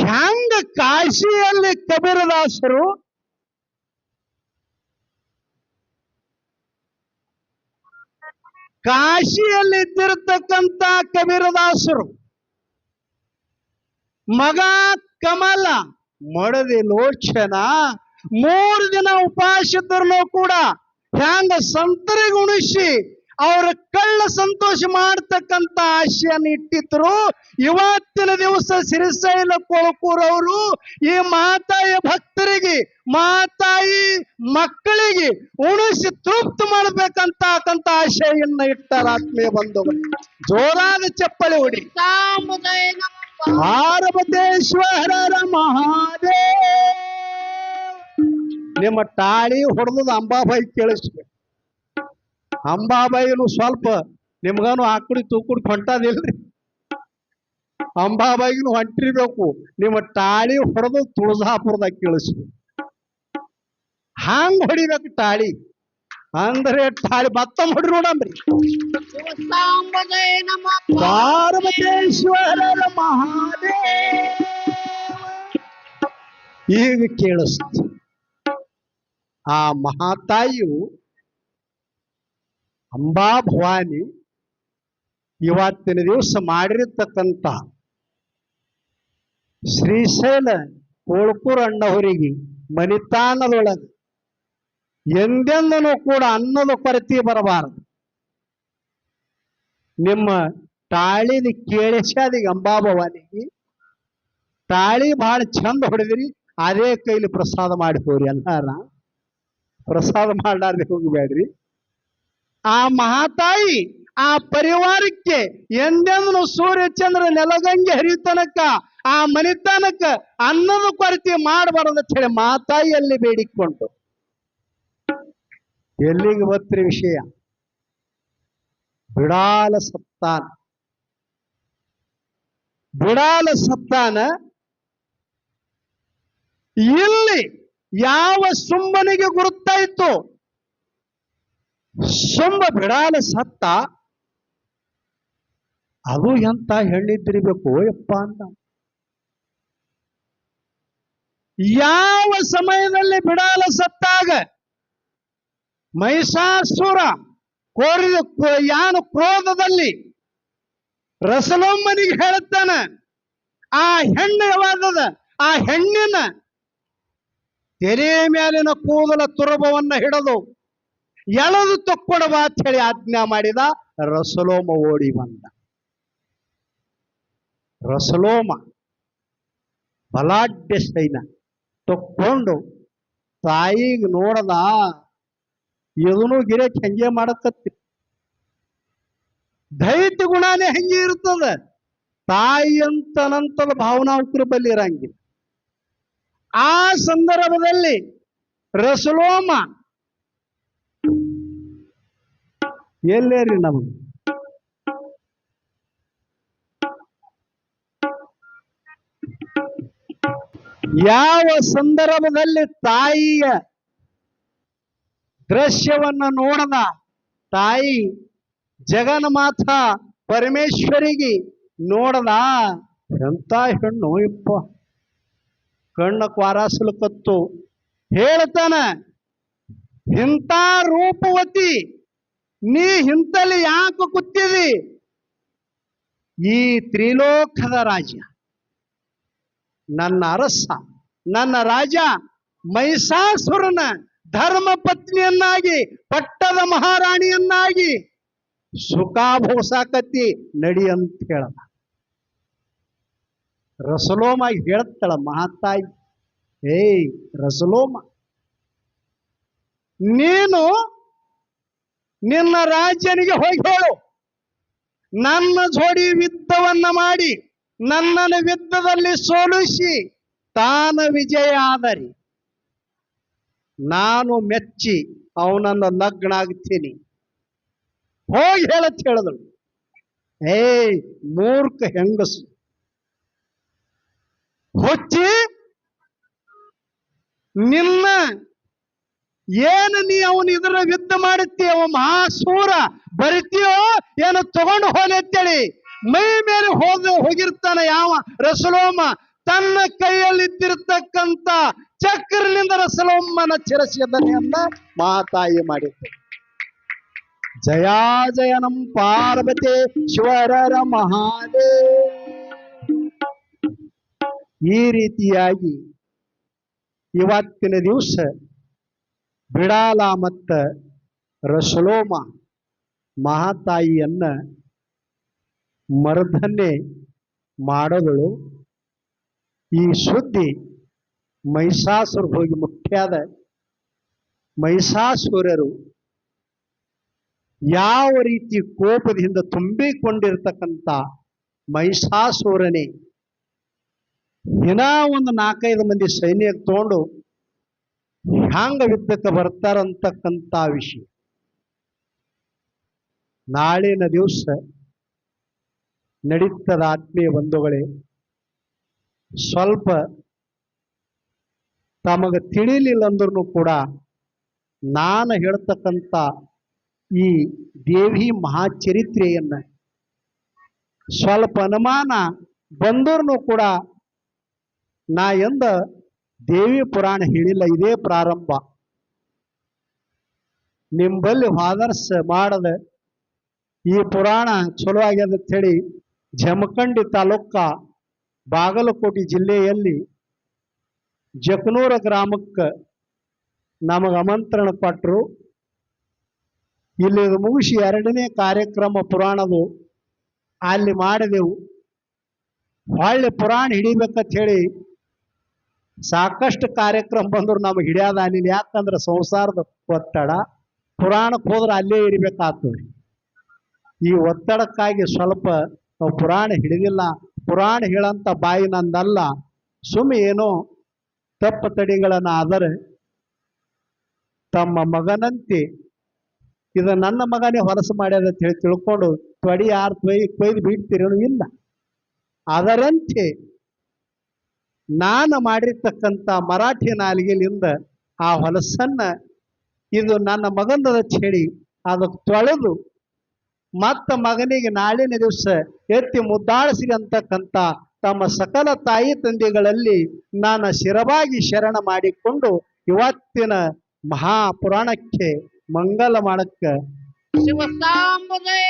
S1: ಹ್ಯಾಂಗ ಕಾಶಿಯಲ್ಲಿ ಕಬೀರದಾಸರು ಕಾಶಿಯಲ್ಲಿ ಇದ್ದಿರತಕ್ಕಂತ ಕಬೀರದಾಸರು ಮಗ ಕಮಲ ಮಡದಿ ಲೋಚನ 3 ದಿನ ಉಪವಾಸಿದ್ರೂ ಕೂಡ ಹ್ಯಾಂಗ ಸಂತರಿಗೆ ಉಣಿಸಿ ಅವ್ರ ಕಳ್ಳ ಸಂತೋಷ ಮಾಡ್ತಕ್ಕಂತ ಆಶೆಯನ್ನು ಇಟ್ಟಿದ್ರು ಇವತ್ತಿನ ದಿವಸ ಶ್ರೀಶೈಲ ಕೊಳಕೂರವರು ಈ ಮಾತಾಯಿ ಭಕ್ತರಿಗೆ ಮಾತಾಯಿ ಮಕ್ಕಳಿಗೆ ಉಣಿಸಿ ತೃಪ್ತಿ ಮಾಡ್ಬೇಕಂತ ಆಶೆಯನ್ನ ಇಟ್ಟಾರ ಆತ್ಮೀಯ ಬಂಧುಗಳು ಜೋರಾದ ಚಪ್ಪಳಿ ಹೊಡಿ ಪಾರ್ವತೇಶ್ವರರ ಮಹಾದೇವ ನಿಮ್ಮ ತಾಳಿ ಹೊಡೆದ ಅಂಬಾಬಾಯಿ ಕೇಳಿಸ್ಬೇಕು ಅಂಬಾಬಾಯಿನು ಸ್ವಲ್ಪ ನಿಮ್ಗಾನು ಆಕಡಿ ತೂಕುಡಿ ಹೊಂಟದಿಲ್ರಿ ಅಂಬಾಬಾಯಿಗೂ ಹೊಂಟಿರ್ಬೇಕು ನಿಮ್ಮ ತಾಳಿ ಹೊಡೆದು ತುಳಜಾಪುರದಾಗ ಕೇಳಿಸ್ಬೇಕು ಹಂಗ ಹೊಡಿಬೇಕು ತಾಳಿ ಅಂದ್ರೆ ತಾಳಿ ಭತ್ತ ಹೊಡ್ರಿ ನೋಡಂಬ್ರಿ.
S2: ಶಿವಸಾಂಬಜಯ ನಮ
S1: ಪಾರ್ವತೇಶ್ವರರ ಮಹಾದೇವ. ಈಗ ಕೇಳಿಸ್ತು. ಆ ಮಹಾತಾಯಿಯು ಅಂಬಾ ಭವಾನಿ ಇವತ್ತಿನ ದಿವಸ ಮಾಡಿರತಕ್ಕಂತ ಶ್ರೀಶೈಲ ಕೋಳ್ಕೂರ್ ಅಣ್ಣವರಿಗೆ ಮನಿತಾನದೊಳಗೆ ಎಂದೆಂದನೂ ಕೂಡ ಅನ್ನದ ಕೊರತೆ ಬರಬಾರದು. ನಿಮ್ಮ ತಾಳಿನ ಕೇಳಿಸ್ಯಾದೀಗ ಅಂಬಾ ಭವಾನಿಗೆ ತಾಳಿ ಬಹಳ ಚಂದ ಹೊಡೆದಿರಿ. ಅದೇ ಕೈಲಿ ಪ್ರಸಾದ ಮಾಡಿ ಹೋರಿ. ಅಲ್ಲಾರ ಪ್ರಸಾದ ಮಾಡಲಾರ್ದೆ ಹೋಗಬೇಡ್ರಿ. ಆ ಮಹಾತಾಯಿ ಆ ಪರಿವಾರಕ್ಕೆ ಎಂದೆಂದನು ಸೂರ್ಯ ಚಂದ್ರ ನೆಲಗಂಗೆ ಹರಿತನಕ ಆ ಮನಿತನಕ ಅನ್ನದ ಕೊರತೆ ಮಾಡಬಾರದು ಅಂತ ಹೇಳಿ ಮಾತಾಯಿಯಲ್ಲಿ ಬೇಡಿಕೊಂಡು ಎಲ್ಲಿಗೆ ಬತ್ರಿ ವಿಷಯ? ಬಿಡಾಲ ಸತ್ತಾನ. ಬಿಡಾಲ ಸತ್ತಾನ. ಇಲ್ಲಿ ಯಾವ ಸುಂಬನಿಗೆ ಗುರುತಾಯ್ತು ಸುಂಬ ಬಿಡಾಲ ಸತ್ತ, ಅದು ಎಂತ ಹೆಣ್ಣಿದ್ದಿರ್ಬೇಕು ಯಪ್ಪ ಅಂತ. ಯಾವ ಸಮಯದಲ್ಲಿ ಬಿಡಾಲ ಸತ್ತಾಗ ಮಹಿಷಾಸುರ ಕೋರಿದ ಯಾನು ಕ್ರೋಧದಲ್ಲಿ ರಸಲೋಮ್ಮನಿಗೆ ಹೇಳುತ್ತಾನ, ಆ ಹೆಣ್ಣು ಯಾವಾಗದ ಆ ಹೆಣ್ಣಿನ ತೆರೆ ಮೇಲಿನ ಕೂದಲ ತುರುಬವನ್ನ ಹಿಡಿದು ಎಳೆದು ತಕ್ಕೊಡವ ಅಂತ ಹೇಳಿ ಆಜ್ಞಾ ಮಾಡಿದ. ರಸಲೋಮ ಓಡಿ ಬಂದ. ರಸಲೋಮ ಬಲಾಢ್ಯ ಸೈನ ತಕ್ಕೊಂಡು ತಾಯಿಗೆ ನೋಡದ. ಇದನ್ನು ಗಿರಕ್ ಹೆಂಗೆ ಮಾಡಕತ್ತಿ. ದೈತ್ಯ ಗುಣನೇ ಹೆಂಗೆ ಇರ್ತದ. ತಾಯಿ ಅಂತ ಅನಂತದ ಭಾವನಾಂಕರ ಬಲ್ಲಿ ಇರಂಗಿಲ್ಲ. ಆ ಸಂದರ್ಭದಲ್ಲಿ ರಸಲೋಮ ಎಲ್ಲೇರಿ ನಮಗೆ ಯಾವ ಸಂದರ್ಭದಲ್ಲಿ ತಾಯಿಯ ದೃಶ್ಯವನ್ನ ನೋಡದ ತಾಯಿ ಜಗನ್ಮಾತ ಪರಮೇಶ್ವರಿಗೆ ನೋಡದ. ಎಂತ ಹೆಣ್ಣು ಇಪ್ಪ. ಕಣ್ಣ ಕ್ವಾರಾಸಲು ಕತ್ತು ಹೇಳ್ತಾನ, ಇಂಥ ರೂಪವತಿ ನೀ ಇಂತಲ್ಲಿ ಯಾಕೆ ಕೂತಿದಿ? ಈ ತ್ರಿಲೋಕದ ರಾಜ, ನನ್ನ ಅರಸ, ನನ್ನ ರಾಜ ಮಹಿಷಾಸುರನ ಧರ್ಮ ಪತ್ನಿಯನ್ನಾಗಿ ಪಟ್ಟದ ಮಹಾರಾಣಿಯನ್ನಾಗಿ ಸುಖಾಭೋಸಾಕತಿ ನಡಿ ಅಂತ ಹೇಳದ. ರಸಲೋಮ ಹೇಳ್ತಾಳ ಮಹಾತಾಯಿ, ಏಯ್ ರಸಲೋಮ, ನೀನು ನಿನ್ನ ರಾಜ್ಯನಿಗೆ ಹೋಗಿ ಹೇಳು, ನನ್ನ ಜೋಡಿ ಯುದ್ಧವನ್ನ ಮಾಡಿ ನನ್ನನ್ನು ಯುದ್ಧದಲ್ಲಿ ಸೋಲಿಸಿ ತಾನ ವಿಜಯ ಆದರಿ ನಾನು ಮೆಚ್ಚಿ ಅವನನ್ನು ಲಗ್ನ ಆಗ್ತೀನಿ. ಹೋಗಿ ಹೇಳತ್ ಹೇಳಿದಳು. ಏಯ್ ಮೂರ್ಖ ಹೆಂಗಸು, ಹೊಚ್ಚಿ, ನಿನ್ನ ಏನು ನೀ ಅವನು ಇದರ ಯುದ್ಧ ಮಾಡುತ್ತೀಯ, ಅವ ಮಹಾಸೂರ ಬರಿತೀಯೋ ಏನು ತಗೊಂಡು ಹೋಲಿ ಅಂತೇಳಿ ಮೈ ಮೇಲೆ ಹೋಗಿರ್ತಾನ ಯಾವ ರಸಲೋಮ. ತನ್ನ ಕೈಯಲ್ಲಿದ್ದಿರ್ತಕ್ಕಂಥ ಚಕ್ರನಿಂದ ರಸಲೋಮನ ಚಿರಸಿದನೆಯನ್ನ ಮಾತಾಯಿ ಮಾಡಿದ್ದೆ. ಜಯಾ ಜಯ ನಂ ಪಾರ್ವತಿ ಶಿವರರ ಮಹಾದೇವ. ಈ ರೀತಿಯಾಗಿ ಇವತ್ತಿನ ದಿವಸ ಬಿಡಾಲ ಮತ್ತ ರಸಲೋಮ ಮಹಾತಾಯಿಯನ್ನ ಮರ್ದನೆ ಮಾಡೋದಳು. ಈ ಸುದ್ದಿ ಮಹಿಷಾಸುರ ಹೋಗಿ ಮುಖ್ಯಾದ. ಮಹಿಷಾಸುರರು ಯಾವ ರೀತಿ ಕೋಪದಿಂದ ತುಂಬಿಕೊಂಡಿರ್ತಕ್ಕಂಥ ಮಹಿಷಾಸುರನೇ ದಿನ ಒಂದು 4-5 ಮಂದಿ ಸೈನ್ಯ ತಗೊಂಡು ಹ್ಯಾಂಗ ಯುದ್ಧಕ್ಕೆ ಬರ್ತಾರಂತಕ್ಕಂಥ ವಿಷಯ. ನಾಳಿನ ದಿವಸ ನಡೀತದ ಆತ್ಮೀಯ ಬಂಧುಗಳೇ. ಸ್ವಲ್ಪ ತಮಗೆ ತಿಳಿಲಿಲ್ಲ ಅಂದ್ರೂ ಕೂಡ ನಾನು ಹೇಳ್ತಕ್ಕಂಥ ಈ ದೇವಿ ಮಹಾಚರಿತ್ರೆಯನ್ನ ಸ್ವಲ್ಪ ಅನುಮಾನ ಬಂದೂರ್ನು ಕೂಡ ನಾ ಎಂದ ದೇವಿ ಪುರಾಣ ಹೇಳಿಲ್ಲ. ಇದೇ ಪ್ರಾರಂಭ. ನಿಂಬಲ್ಲಿ ವಾದರ್ಸ್ ಮಾಡದ ಈ ಪುರಾಣ ಚಲೋ ಆಗ್ಯದ ಅಂತ ಹೇಳಿ ಜಮಖಂಡಿ ತಾಲೂಕ ಬಾಗಲಕೋಟೆ ಜಿಲ್ಲೆಯಲ್ಲಿ ಜಕನೂರ ಗ್ರಾಮಕ್ಕೆ ನಮಗೆ ಆಮಂತ್ರಣ ಕೊಟ್ಟರು. ಇಲ್ಲಿ ಮುಗಿಸಿ ಎರಡನೇ ಕಾರ್ಯಕ್ರಮ ಪುರಾಣದು ಅಲ್ಲಿ ಮಾಡಿದೆವು. ಹೊಳ್ಳಿ ಪುರಾಣ ಹಿಡಿಬೇಕಂತ ಹೇಳಿ ಸಾಕಷ್ಟು ಕಾರ್ಯಕ್ರಮ ಬಂದ್ರು ನಮಗೆ ಹಿಡಿಯೋದ ಅಲ್ಲಿಲ್ಲ. ಯಾಕಂದ್ರೆ ಸಂಸಾರದ ಒತ್ತಡ. ಪುರಾಣಕ್ಕೆ ಹೋದ್ರೆ ಅಲ್ಲೇ ಇರಬೇಕಾಗ್ತದೆ. ಈ ಒತ್ತಡಕ್ಕಾಗಿ ಸ್ವಲ್ಪ ನಾವು ಪುರಾಣ ಹಿಡಿದಿಲ್ಲ. ಪುರಾಣ ಹೇಳಂತ ಬಾಯಿ ನಂದಲ್ಲ. ಸುಮ್ಮನೆ ಏನೋ ತಪ್ಪು ತಡಿಗಳನ್ನು ಆದರೆ ತಮ್ಮ ಮಗನಂತೆ ಇದು ನನ್ನ ಮಗನೇ ಹೊಲಸು ಮಾಡ್ಯದ ಅಂತ ಹೇಳಿ ತಿಳ್ಕೊಂಡು ತೊಡಿ ಯಾರು ಕೊಯ್ದು ಬಿಡ್ತೀರೇನು ಇಲ್ಲ. ಅದರಂತೆ ನಾನು ಮಾಡಿರ್ತಕ್ಕಂಥ ಮರಾಠಿ ನಾಲಿಗೆಯಿಂದ ಆ ಹೊಲಸನ್ನ ಇದು ನನ್ನ ಮಗನದ ಹೇಳಿ ಅದಕ್ಕೆ ತೊಳೆದು ಮತ್ತ ಮಗನಿಗೆ ನಾಳಿನ ದಿವಸ ಎತ್ತಿ ಮುದ್ದಾಳಿಸಿ ಅಂತಕ್ಕಂಥ ತಮ್ಮ ಸಕಲ ತಾಯಿ ತಂದೆಗಳಲ್ಲಿ ನಾನು ಶಿರವಾಗಿ ಶರಣ ಮಾಡಿಕೊಂಡು ಇವತ್ತಿನ ಮಹಾಪುರಾಣಕ್ಕೆ ಮಂಗಲ ಮಾಡಕ್ಕೆ
S2: ಶಿವಸಾಂಬುಜಯ